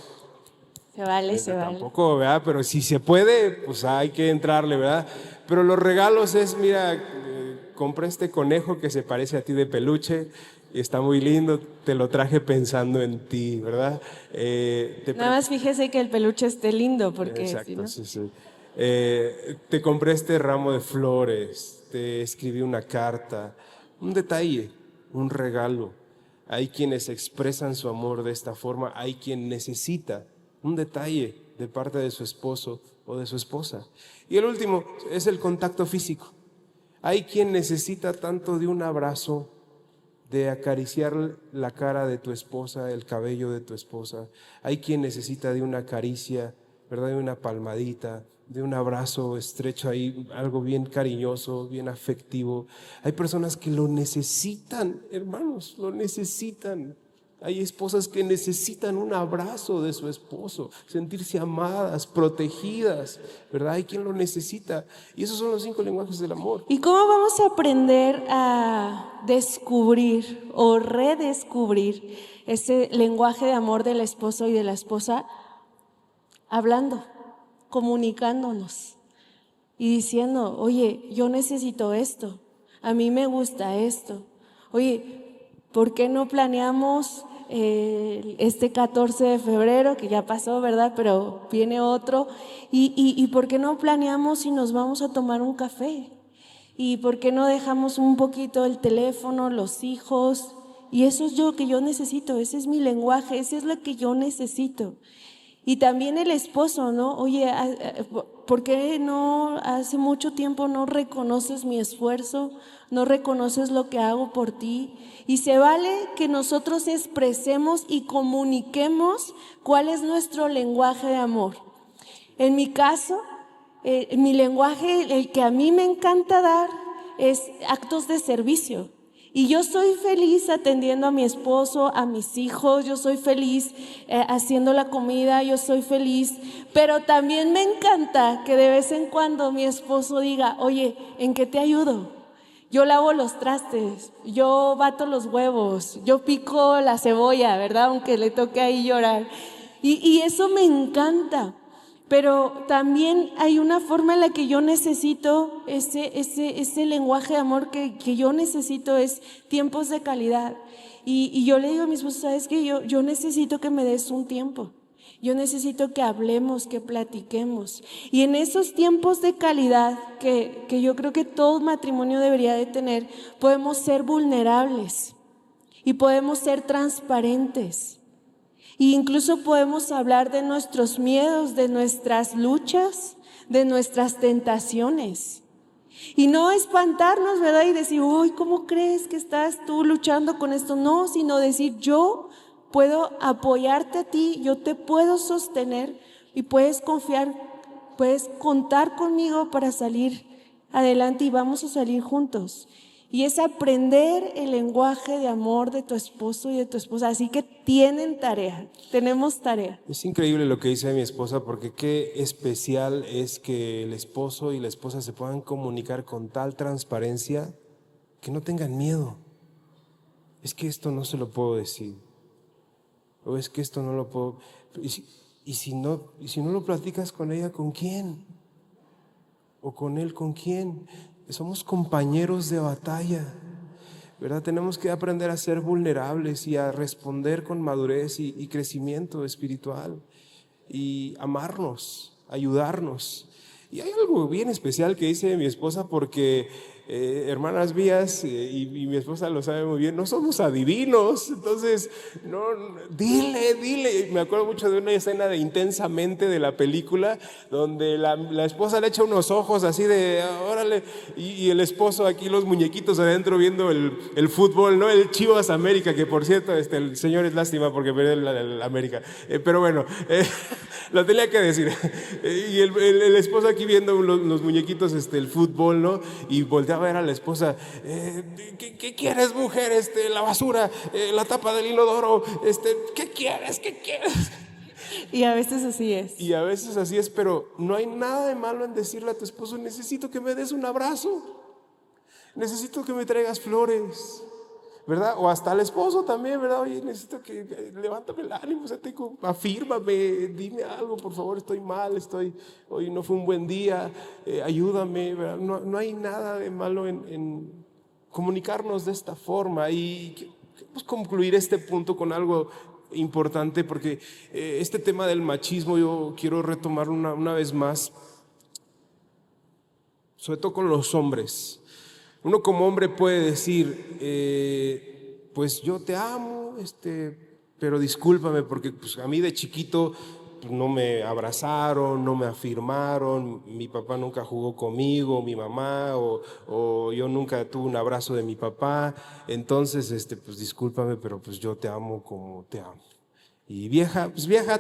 S3: se vale.
S2: Tampoco, ¿verdad? Pero si se puede, pues hay que entrarle, ¿verdad? Pero los regalos es, mira, compré este conejo que se parece a ti de peluche y está muy lindo, te lo traje pensando en ti, ¿verdad?
S3: Nada más fíjese que el peluche esté lindo, porque
S2: exacto,
S3: si no...
S2: sí. Te compré este ramo de flores, te escribí una carta, un detalle, un regalo. Hay quienes expresan su amor de esta forma, hay quien necesita un detalle de parte de su esposo o de su esposa. Y el último es el contacto físico. Hay quien necesita tanto de un abrazo, de acariciar la cara de tu esposa, el cabello de tu esposa. Hay quien necesita de una caricia, ¿verdad? De una palmadita, de un abrazo estrecho ahí, algo bien cariñoso, bien afectivo. Hay personas que lo necesitan, hermanos, lo necesitan. Hay esposas que necesitan un abrazo de su esposo, sentirse amadas, protegidas, ¿verdad? Hay quien lo necesita. Y esos son los 5 lenguajes del amor.
S3: ¿Y cómo vamos a aprender a descubrir o redescubrir ese lenguaje de amor del esposo y de la esposa? Hablando, comunicándonos y diciendo, oye, yo necesito esto, a mí me gusta esto. Oye, ¿por qué no planeamos este 14 de febrero, que ya pasó, ¿verdad? Pero viene otro, y ¿por qué no planeamos y nos vamos a tomar un café? ¿Y por qué no dejamos un poquito el teléfono, los hijos? Y eso es lo que yo necesito, ese es mi lenguaje, ese es lo que yo necesito. Y también el esposo, ¿no? Oye, ¿por qué no hace mucho tiempo no reconoces mi esfuerzo? No reconoces lo que hago por ti. Y se vale que nosotros expresemos y comuniquemos cuál es nuestro lenguaje de amor. En mi caso, mi lenguaje, el que a mí me encanta dar, es actos de servicio. Y yo soy feliz atendiendo a mi esposo, a mis hijos, yo soy feliz haciendo la comida, yo soy feliz. Pero también me encanta que de vez en cuando mi esposo diga, oye, ¿en qué te ayudo? Yo lavo los trastes, yo bato los huevos, yo pico la cebolla, ¿verdad? Aunque le toque ahí llorar. Y eso me encanta. Pero también hay una forma en la que yo necesito ese lenguaje de amor que yo necesito, es tiempos de calidad. Y yo le digo a mi esposo, ¿sabes qué? Yo necesito que me des un tiempo. Yo necesito que hablemos, que platiquemos. Y en esos tiempos de calidad que yo creo que todo matrimonio debería de tener, podemos ser vulnerables y podemos ser transparentes. E incluso podemos hablar de nuestros miedos, de nuestras luchas, de nuestras tentaciones. Y no espantarnos, ¿verdad? Y decir, uy, ¿cómo crees que estás tú luchando con esto? No, sino decir, yo puedo apoyarte a ti, yo te puedo sostener y puedes confiar, puedes contar conmigo para salir adelante y vamos a salir juntos. Y es aprender el lenguaje de amor de tu esposo y de tu esposa. Así que tienen tarea, tenemos tarea.
S2: Es increíble lo que dice mi esposa, porque qué especial es que el esposo y la esposa se puedan comunicar con tal transparencia que no tengan miedo. Es que esto no se lo puedo decir. O es que esto no lo puedo. Y si no lo platicas con ella, ¿con quién? O con él, ¿con quién? Somos compañeros de batalla, ¿verdad? Tenemos que aprender a ser vulnerables y a responder con madurez y crecimiento espiritual y amarnos, ayudarnos. Y hay algo bien especial que dice mi esposa, porque hermanas mías, y mi esposa lo sabe muy bien, no somos adivinos. Entonces, no, dile. Me acuerdo mucho de una escena de Intensamente, de la película, donde la esposa le echa unos ojos así de órale, y el esposo aquí, los muñequitos adentro viendo el fútbol, ¿no? El Chivas América, que por cierto, el señor es lástima porque perdió el América, pero bueno, lo tenía que decir. Y el esposo aquí viendo los muñequitos, el fútbol, ¿no? Y voltea a ver a la esposa, ¿qué quieres, mujer? La basura, la tapa del inodoro, ¿qué quieres?
S3: Y a veces así es.
S2: Y a veces así es, pero no hay nada de malo en decirle a tu esposo, necesito que me des un abrazo, necesito que me traigas flores, ¿verdad? O hasta al esposo también, ¿verdad? Oye, necesito que levántame el ánimo, afírmame, dime algo, por favor, estoy mal, hoy no fue un buen día, ayúdame, ¿verdad? No hay nada de malo en comunicarnos de esta forma. Y queremos concluir este punto con algo importante, porque este tema del machismo yo quiero retomar una vez más, sobre todo con los hombres. Uno como hombre puede decir, pues yo te amo, pero discúlpame porque pues, a mí de chiquito pues, no me abrazaron, no me afirmaron, mi papá nunca jugó conmigo, mi mamá, o yo nunca tuve un abrazo de mi papá, entonces pues discúlpame, pero pues yo te amo como te amo. Y vieja,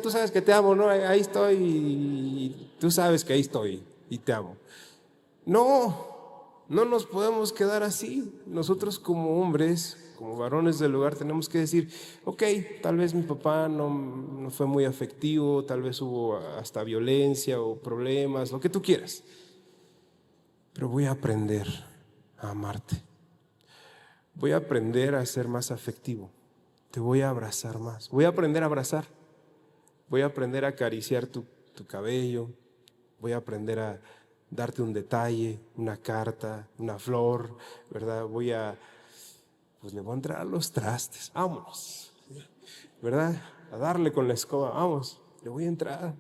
S2: tú sabes que te amo, ¿no? Ahí estoy y tú sabes que ahí estoy y te amo. No nos podemos quedar así. Nosotros como hombres, como varones del hogar, tenemos que decir, ok, tal vez mi papá no fue muy afectivo, tal vez hubo hasta violencia o problemas, lo que tú quieras, pero voy a aprender a amarte. Voy a aprender a ser más afectivo. Te voy a abrazar más. Voy a aprender a abrazar. Voy a aprender a acariciar tu cabello. Voy a aprender a darte un detalle, una carta, una flor, ¿verdad? Le voy a entrar a los trastes, vámonos, ¿verdad? A darle con la escoba, vamos, le voy a entrar.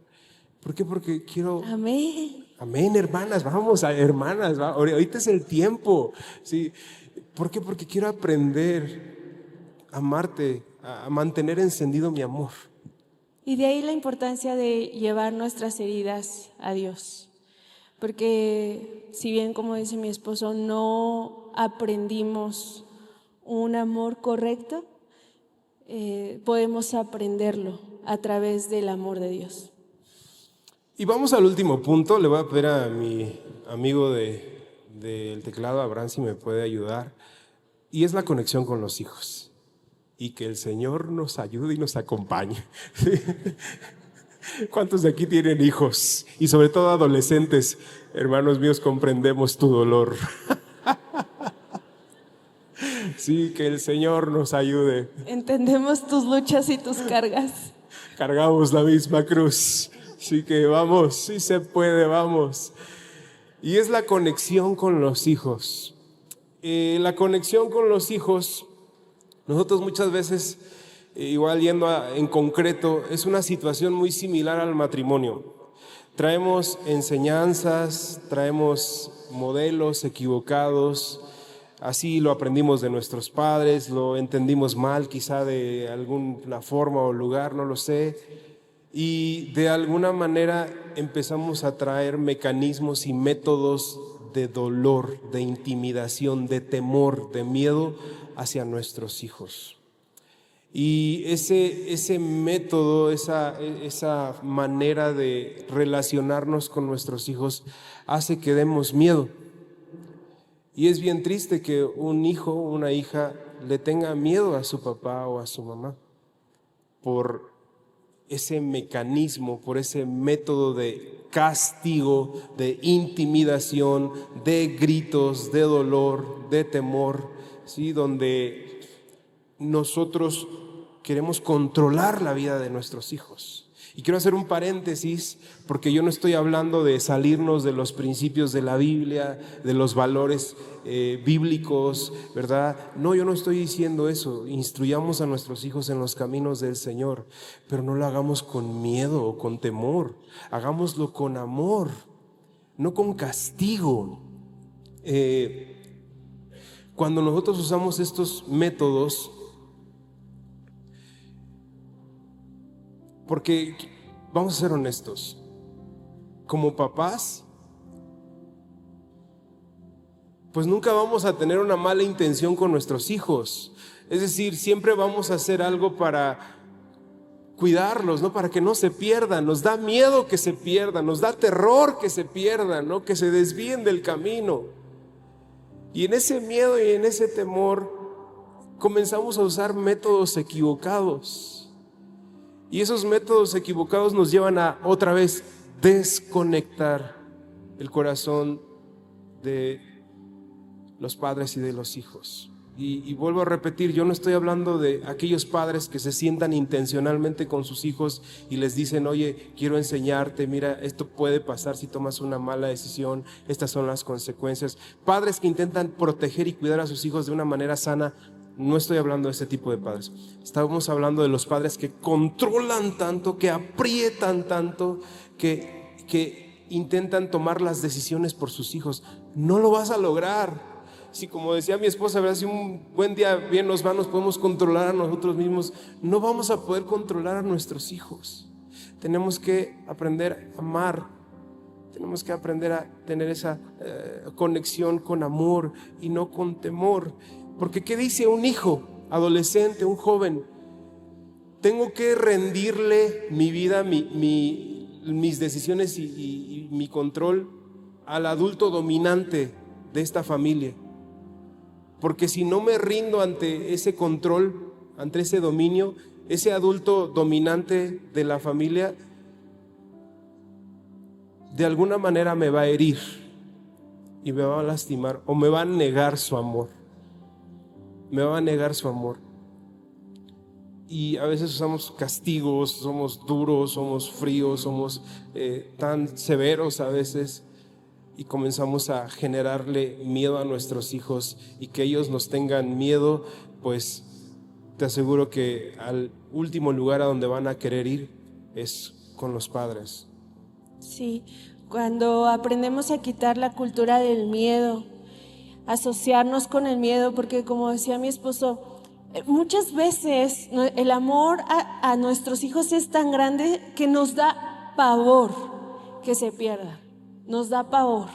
S2: ¿Por qué? Porque quiero... Amén, hermanas, vamos, hermanas, ahorita es el tiempo, ¿sí? ¿Por qué? Porque quiero aprender a amarte, a mantener encendido mi amor.
S3: Y de ahí la importancia de llevar nuestras heridas a Dios. Porque si bien, como dice mi esposo, no aprendimos un amor correcto, podemos aprenderlo a través del amor de Dios.
S2: Y vamos al último punto. Le voy a pedir a mi amigo del teclado, Abraham, si me puede ayudar. Y es la conexión con los hijos. Y que el Señor nos ayude y nos acompañe. ¿Sí? ¿Cuántos de aquí tienen hijos? Y sobre todo adolescentes. Hermanos míos, comprendemos tu dolor. Sí, que el Señor nos ayude.
S3: Entendemos tus luchas y tus cargas.
S2: Cargamos la misma cruz. Sí que vamos, sí se puede, vamos. Y es la conexión con los hijos. La conexión con los hijos, nosotros muchas veces, igual yendo en concreto, es una situación muy similar al matrimonio. Traemos enseñanzas, traemos modelos equivocados, así lo aprendimos de nuestros padres, lo entendimos mal quizá de alguna forma o lugar, no lo sé, y de alguna manera empezamos a traer mecanismos y métodos de dolor, de intimidación, de temor, de miedo hacia nuestros hijos. Y ese método, esa manera de relacionarnos con nuestros hijos hace que demos miedo. Y es bien triste que un hijo o una hija le tenga miedo a su papá o a su mamá por ese mecanismo, por ese método de castigo, de intimidación, de gritos, de dolor, de temor, ¿sí? Donde nosotros queremos controlar la vida de nuestros hijos. Y quiero hacer un paréntesis porque yo no estoy hablando de salirnos de los principios de la Biblia, de los valores bíblicos, ¿verdad? No, yo no estoy diciendo eso. Instruyamos a nuestros hijos en los caminos del Señor, pero no lo hagamos con miedo o con temor. Hagámoslo con amor, no con castigo. Cuando nosotros usamos estos métodos, porque vamos a ser honestos, como papás, pues nunca vamos a tener una mala intención con nuestros hijos. Es decir, siempre vamos a hacer algo para cuidarlos, ¿no? Para que no se pierdan. Nos da miedo que se pierdan, nos da terror que se pierdan, ¿no? Que se desvíen del camino. Y en ese miedo y en ese temor comenzamos a usar métodos equivocados. Y esos métodos equivocados nos llevan a otra vez desconectar el corazón de los padres y de los hijos. Y vuelvo a repetir, yo no estoy hablando de aquellos padres que se sientan intencionalmente con sus hijos y les dicen, oye, quiero enseñarte, mira, esto puede pasar si tomas una mala decisión, estas son las consecuencias. Padres que intentan proteger y cuidar a sus hijos de una manera sana. No estoy hablando de ese tipo de padres. Estamos hablando de los padres que controlan tanto, que aprietan tanto, que intentan tomar las decisiones por sus hijos. No lo vas a lograr. Si, como decía mi esposa, ¿verdad? Si un buen día bien nos va, nos podemos controlar a nosotros mismos, no vamos a poder controlar a nuestros hijos. Tenemos que aprender a amar. Tenemos que aprender a tener esa conexión con amor y no con temor. Porque ¿qué dice un hijo, adolescente, un joven? Tengo que rendirle mi vida, mis decisiones y mi control al adulto dominante de esta familia. Porque si no me rindo ante ese control, ante ese dominio, ese adulto dominante de la familia, de alguna manera me va a herir y me va a lastimar o me va a negar su amor. Me va a negar su amor. Y a veces usamos castigos, somos duros, somos fríos, somos tan severos a veces, y comenzamos a generarle miedo a nuestros hijos, y que ellos nos tengan miedo, pues te aseguro que al último lugar a donde van a querer ir es con los padres.
S3: Sí, cuando aprendemos a quitar la cultura del miedo, asociarnos con el miedo, porque como decía mi esposo, muchas veces el amor a nuestros hijos es tan grande que nos da pavor que se pierdan, nos da pavor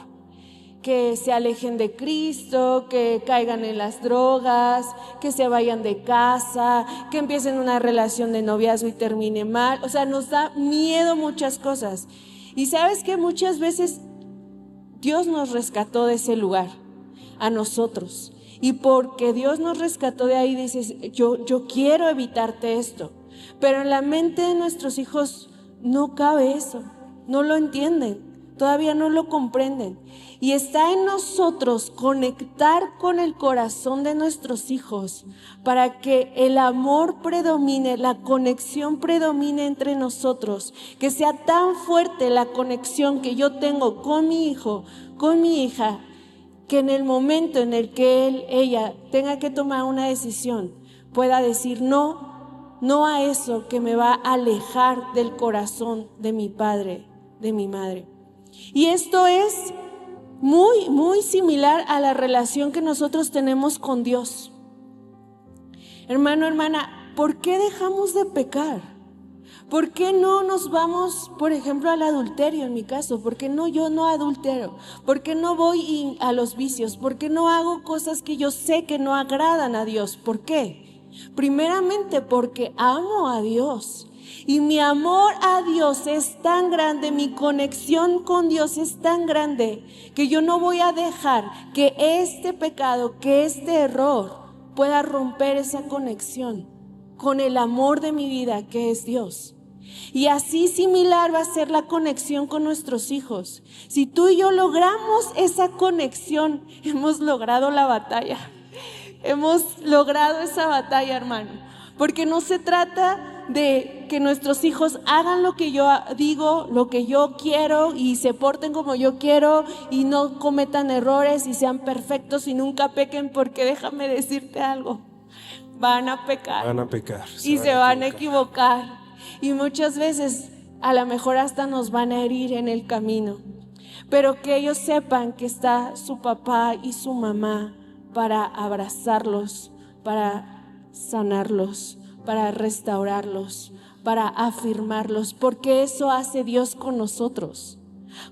S3: que se alejen de Cristo, que caigan en las drogas, que se vayan de casa, que empiecen una relación de noviazgo y termine mal. O sea, nos da miedo muchas cosas. Y sabes que muchas veces Dios nos rescató de ese lugar, a nosotros, Y porque Dios nos rescató de ahí, dices, yo quiero evitarte esto. Pero en la mente de nuestros hijos no cabe eso, no lo entienden, todavía no lo comprenden. Y está en nosotros conectar con el corazón de nuestros hijos para que el amor predomine, la conexión predomine entre nosotros, que sea tan fuerte la conexión que yo tengo con mi hijo, con mi hija, que en el momento en el que ella tenga que tomar una decisión, pueda decir no a eso que me va a alejar del corazón de mi padre, de mi madre. Y esto es muy, muy similar a la relación que nosotros tenemos con Dios. Hermano, hermana, ¿por qué dejamos de pecar? ¿Por qué no nos vamos, por ejemplo, al adulterio en mi caso? ¿Por qué yo no adultero? ¿Por qué no voy a los vicios? ¿Por qué no hago cosas que yo sé que no agradan a Dios? ¿Por qué? Primeramente porque amo a Dios. Y mi amor a Dios es tan grande, mi conexión con Dios es tan grande, que yo no voy a dejar que este pecado, que este error pueda romper esa conexión con el amor de mi vida, que es Dios. Y así similar va a ser la conexión con nuestros hijos. Si tú y yo logramos esa conexión, hemos logrado la batalla. Hemos logrado esa batalla, hermano. Porque no se trata de que nuestros hijos hagan lo que yo digo, lo que yo quiero, y se porten como yo quiero y no cometan errores y sean perfectos y nunca pequen, porque déjame decirte algo, van a pecar.
S2: Van a pecar.
S3: Y se van a equivocar. Y muchas veces a lo mejor hasta nos van a herir en el camino. Pero que ellos sepan que está su papá y su mamá para abrazarlos, para sanarlos, para restaurarlos, para afirmarlos, porque eso hace Dios con nosotros.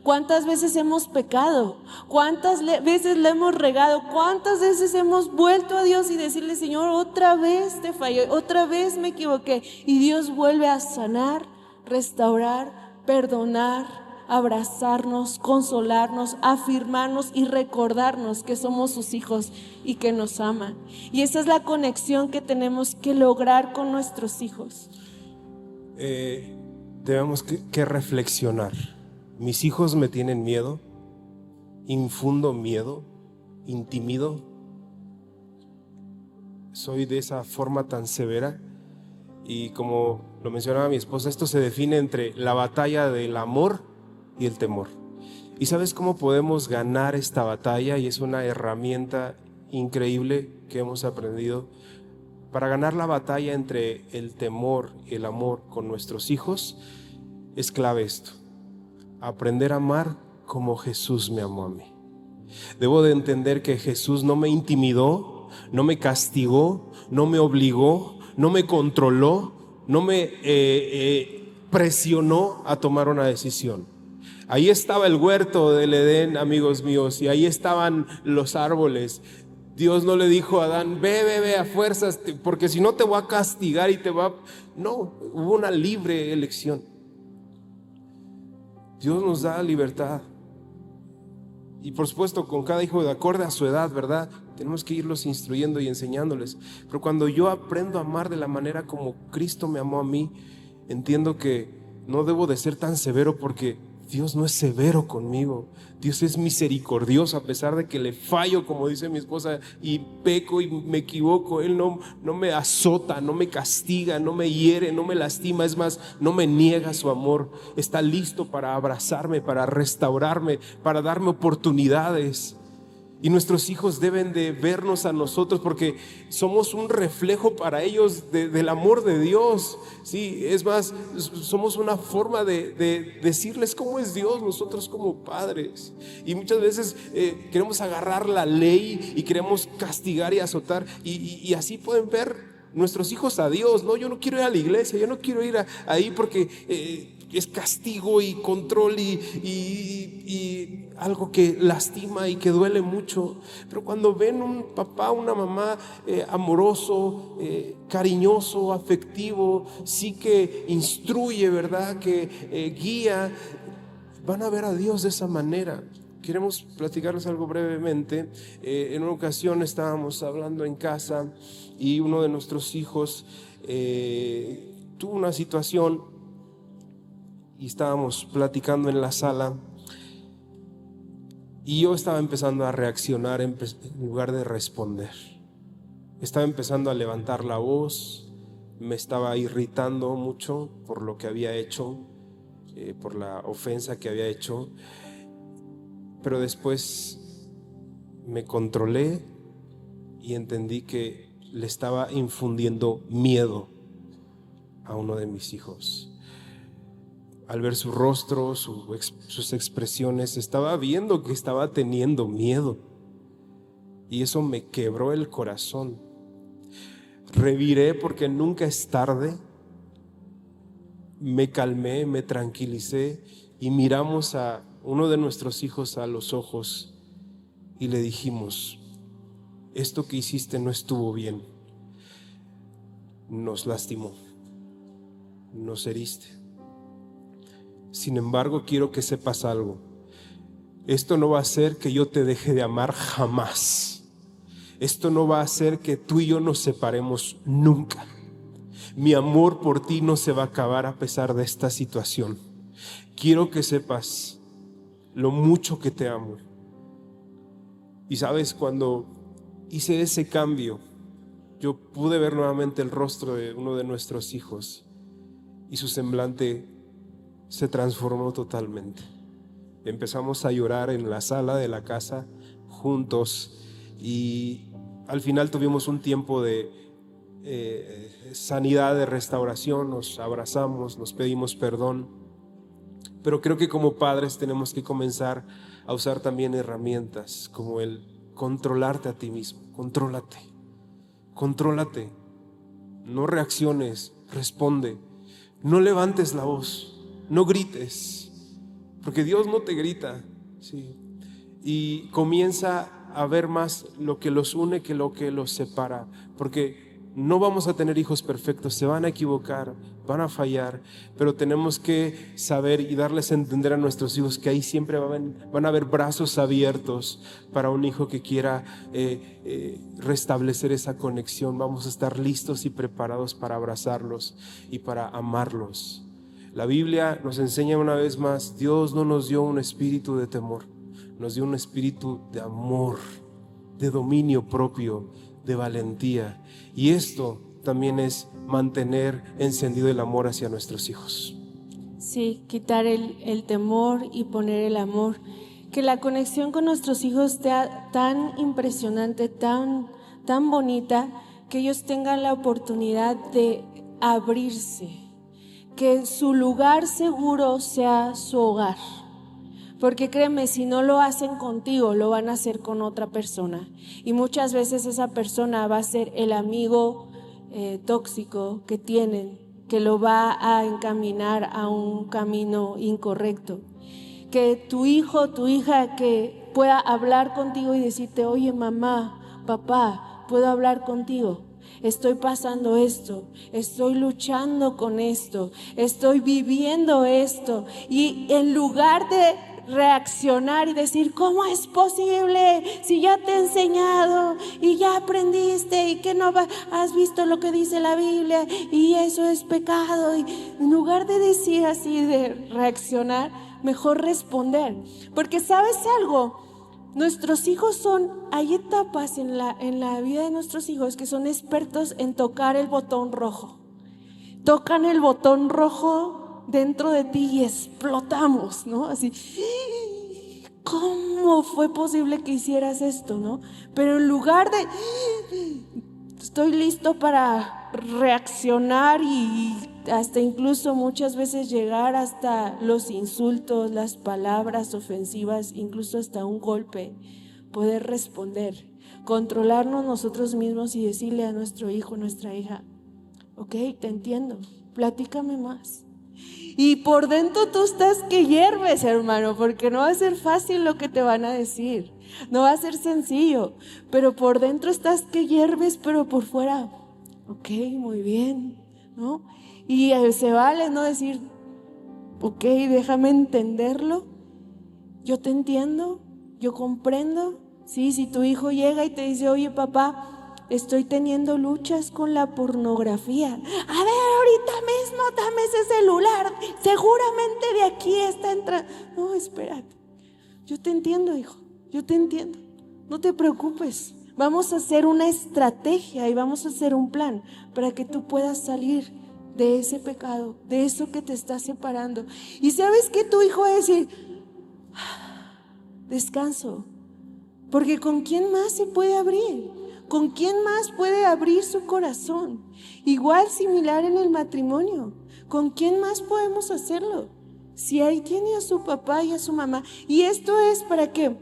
S3: ¿Cuántas veces hemos pecado? ¿Cuántas veces le hemos regado? ¿Cuántas veces hemos vuelto a Dios y decirle, Señor, otra vez te fallé, otra vez me equivoqué? Y Dios vuelve a sanar, restaurar, perdonar, abrazarnos, consolarnos, afirmarnos y recordarnos que somos sus hijos y que nos aman. Y esa es la conexión que tenemos que lograr con nuestros hijos.
S2: Debemos que reflexionar. Mis hijos me tienen miedo, infundo miedo, intimido. Soy de esa forma tan severa. Y como lo mencionaba mi esposa, esto se define entre la batalla del amor y el temor. ¿Y sabes cómo podemos ganar esta batalla? Y es una herramienta increíble que hemos aprendido para ganar la batalla entre el temor y el amor con nuestros hijos. Es clave esto: aprender a amar como Jesús me amó a mí. Debo de entender que Jesús no me intimidó, no me castigó, no me obligó, no me controló, no me presionó a tomar una decisión. Ahí estaba el huerto del Edén, amigos míos, y ahí estaban los árboles. Dios no le dijo a Adán, ve a fuerzas, porque si no te voy a castigar y te va... No, hubo una libre elección. Dios nos da libertad. Y por supuesto, con cada hijo de acuerdo a su edad, ¿verdad? Tenemos que irlos instruyendo y enseñándoles. Pero cuando yo aprendo a amar de la manera como Cristo me amó a mí, entiendo que no debo de ser tan severo, porque Dios no es severo conmigo. Dios es misericordioso, a pesar de que le fallo, como dice mi esposa, y peco y me equivoco. Él no me azota, no me castiga, no me hiere, no me lastima. Es más, no me niega su amor. Está listo para abrazarme, para restaurarme, para darme oportunidades. Y nuestros hijos deben de vernos a nosotros, porque somos un reflejo para ellos del amor de Dios. Sí, es más, somos una forma de decirles cómo es Dios, nosotros como padres. Y muchas veces queremos agarrar la ley y queremos castigar y azotar, y así pueden ver nuestros hijos a Dios. No, yo no quiero ir a la iglesia, yo no quiero ir ahí porque es castigo y control y algo que lastima y que duele mucho. Pero cuando ven un papá, una mamá amoroso, cariñoso, afectivo, sí que instruye, ¿verdad? Que guía, van a ver a Dios de esa manera. queremos platicarles algo brevemente. En una ocasión estábamos hablando en casa y uno de nuestros hijos tuvo una situación y estábamos platicando en la sala y yo estaba empezando a reaccionar en lugar de responder. Estaba empezando a levantar la voz, me estaba irritando mucho por lo que había hecho, por la ofensa que había hecho, pero después me controlé y entendí que le estaba infundiendo miedo a uno de mis hijos. Al ver su rostro, sus expresiones, estaba viendo que estaba teniendo miedo y eso me quebró el corazón. Reviré porque nunca es tarde. Me calmé, me tranquilicé y miramos a uno de nuestros hijos a los ojos y le dijimos: esto que hiciste no estuvo bien, nos lastimó, nos heriste. Sin embargo, quiero que sepas algo: esto no va a hacer que yo te deje de amar jamás. Esto no va a hacer que tú y yo nos separemos nunca. Mi amor por ti no se va a acabar a pesar de esta situación. Quiero que sepas lo mucho que te amo. Y sabes, cuando hice ese cambio, yo pude ver nuevamente el rostro de uno de nuestros hijos y su semblante se transformó totalmente. Empezamos a llorar en la sala de la casa juntos y al final tuvimos un tiempo de sanidad, de restauración, nos abrazamos, nos pedimos perdón, pero creo que como padres tenemos que comenzar a usar también herramientas como el controlarte a ti mismo. Contrólate, no reacciones, responde, no levantes la voz, no grites, porque Dios no te grita, ¿sí? Y comienza a ver más lo que los une que lo que los separa, porque no vamos a tener hijos perfectos, se van a equivocar, van a fallar, pero tenemos que saber y darles a entender a nuestros hijos que ahí siempre van a haber brazos abiertos para un hijo que quiera restablecer esa conexión. Vamos a estar listos y preparados para abrazarlos y para amarlos. La Biblia nos enseña una vez más: Dios no nos dio un espíritu de temor, nos dio un espíritu de amor, de dominio propio, de valentía. Y esto también es mantener encendido el amor hacia nuestros hijos.
S3: Sí, quitar el temor y poner el amor. Que la conexión con nuestros hijos sea tan impresionante, tan bonita, que ellos tengan la oportunidad de abrirse. Que su lugar seguro sea su hogar. Porque créeme, si no lo hacen contigo, lo van a hacer con otra persona. Y muchas veces esa persona va a ser el amigo tóxico que tienen, que lo va a encaminar a un camino incorrecto. Que tu hijo, tu hija, que pueda hablar contigo y decirte: oye, mamá, papá, ¿puedo hablar contigo? Estoy pasando esto, estoy luchando con esto, estoy viviendo esto. Y en lugar de reaccionar y decir: ¿cómo es posible? Si ya te he enseñado y ya aprendiste y que no has visto lo que dice la Biblia y eso es pecado. Y en lugar de decir así, de reaccionar, mejor responder. Porque ¿sabes algo? Nuestros hijos hay etapas en la vida de nuestros hijos que son expertos en tocar el botón rojo. Tocan el botón rojo dentro de ti y explotamos, ¿no? Así, ¿cómo fue posible que hicieras esto, no? Pero en lugar de estoy listo para reaccionar y hasta incluso muchas veces llegar hasta los insultos, las palabras ofensivas, incluso hasta un golpe, poder responder, controlarnos nosotros mismos y decirle a nuestro hijo, nuestra hija: ok, te entiendo, platícame más. Y por dentro tú estás que hierves, hermano, porque no va a ser fácil lo que te van a decir, no va a ser sencillo, pero por dentro estás que hierves, pero por fuera, ok, muy bien, ¿no? Y se vale no decir: ok, déjame entenderlo, yo te entiendo, yo comprendo, sí, si tu hijo llega y te dice, oye papá, estoy teniendo luchas con la pornografía. A ver, ahorita mismo dame ese celular, seguramente de aquí está entrando. No, espérate, yo te entiendo, hijo, yo te entiendo, no te preocupes. Vamos a hacer una estrategia y vamos a hacer un plan para que tú puedas salir de ese pecado, de eso que te está separando. Y sabes que tu hijo va a decir, descanso, porque ¿con quién más se puede abrir? ¿Con quién más puede abrir su corazón? Igual similar en el matrimonio, ¿con quién más podemos hacerlo? Si ahí tiene a su papá y a su mamá. Y esto es para que,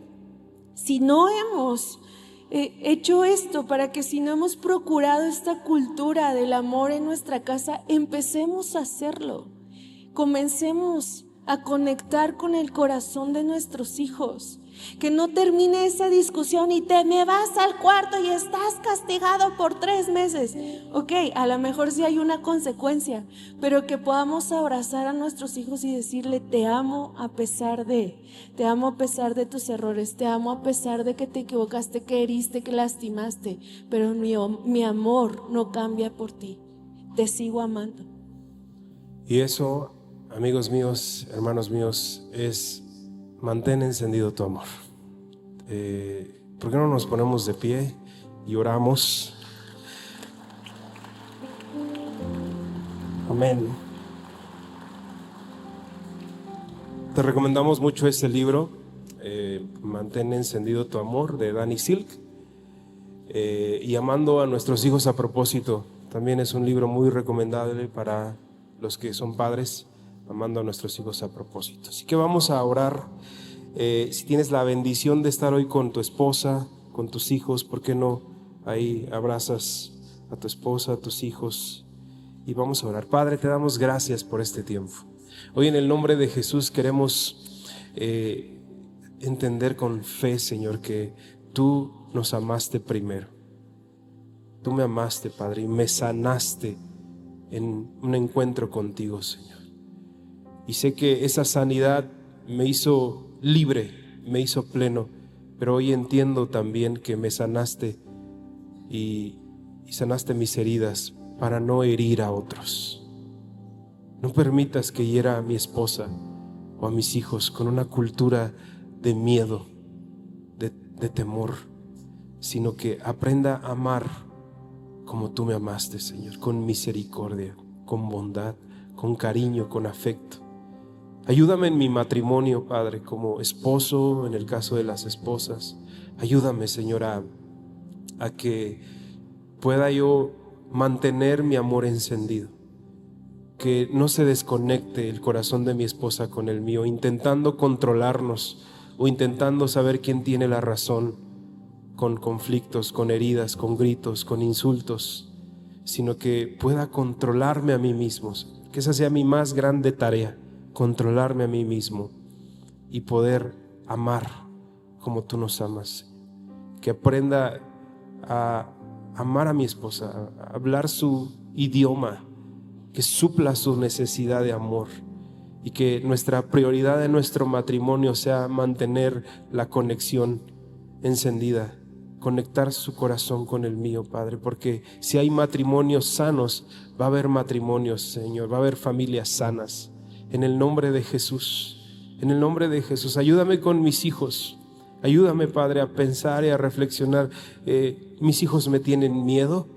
S3: si no hemos hecho esto, para que si no hemos procurado esta cultura del amor en nuestra casa, empecemos a hacerlo. Comencemos a conectar con el corazón de nuestros hijos. Que no termine esa discusión y te me vas al cuarto y estás castigado por 3 meses. Ok, a lo mejor sí hay una consecuencia, pero que podamos abrazar a nuestros hijos y decirle, te amo a pesar de tus errores, te amo a pesar de que te equivocaste, que heriste, que lastimaste, pero mi amor no cambia por ti, te sigo amando.
S2: Y eso, amigos míos, hermanos míos, es mantén encendido tu amor. ¿Por qué no nos ponemos de pie y oramos? Amén. Te recomendamos mucho este libro, Mantén encendido tu amor, de Danny Silk, y Amando a nuestros hijos a propósito. También es un libro muy recomendable para los que son padres, amando a nuestros hijos a propósito. Así que vamos a orar. Si tienes la bendición de estar hoy con tu esposa, con tus hijos, ¿por qué no? Ahí abrazas a tu esposa, a tus hijos, y vamos a orar. Padre, te damos gracias por este tiempo. Hoy en el nombre de Jesús queremos entender con fe, Señor, que tú nos amaste primero. Tú me amaste, Padre, y me sanaste en un encuentro contigo, Señor. Y sé que esa sanidad me hizo libre, me hizo pleno, pero hoy entiendo también que me sanaste y sanaste mis heridas para no herir a otros. No permitas que hiera a mi esposa o a mis hijos con una cultura de miedo, de temor, sino que aprenda a amar como tú me amaste, Señor, con misericordia, con bondad, con cariño, con afecto. Ayúdame en mi matrimonio, Padre, como esposo, en el caso de las esposas. Ayúdame, Señor, a que pueda yo mantener mi amor encendido. Que no se desconecte el corazón de mi esposa con el mío, intentando controlarnos o intentando saber quién tiene la razón, con conflictos, con heridas, con gritos, con insultos, sino que pueda controlarme a mí mismo. Que esa sea mi más grande tarea. Controlarme a mí mismo y poder amar como tú nos amas. Que aprenda a amar a mi esposa, a hablar su idioma, que supla su necesidad de amor, y que nuestra prioridad en nuestro matrimonio sea mantener la conexión encendida, conectar su corazón con el mío, Padre, porque si hay matrimonios sanos, va a haber matrimonios, Señor, va a haber familias sanas. En el nombre de Jesús, en el nombre de Jesús, ayúdame con mis hijos. Ayúdame, Padre, a pensar y a reflexionar. Mis hijos me tienen miedo,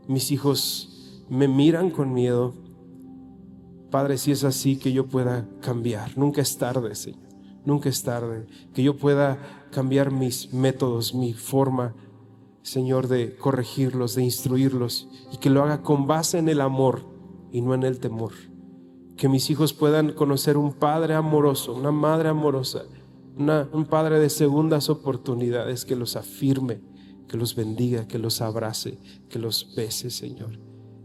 S2: mis hijos me miran con miedo. Padre, si es así, que yo pueda cambiar. Nunca es tarde, Señor, nunca es tarde. Que yo pueda cambiar mis métodos, mi forma, Señor, de corregirlos, de instruirlos, y que lo haga con base en el amor y no en el temor. Que mis hijos puedan conocer un padre amoroso, una madre amorosa, un padre de segundas oportunidades, que los afirme, que los bendiga, que los abrace, que los bese, Señor.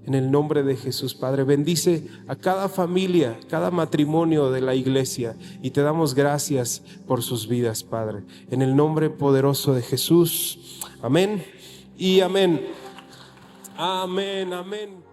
S2: En el nombre de Jesús, Padre, bendice a cada familia, cada matrimonio de la iglesia, y te damos gracias por sus vidas, Padre. En el nombre poderoso de Jesús. Amén y amén. Amén, amén.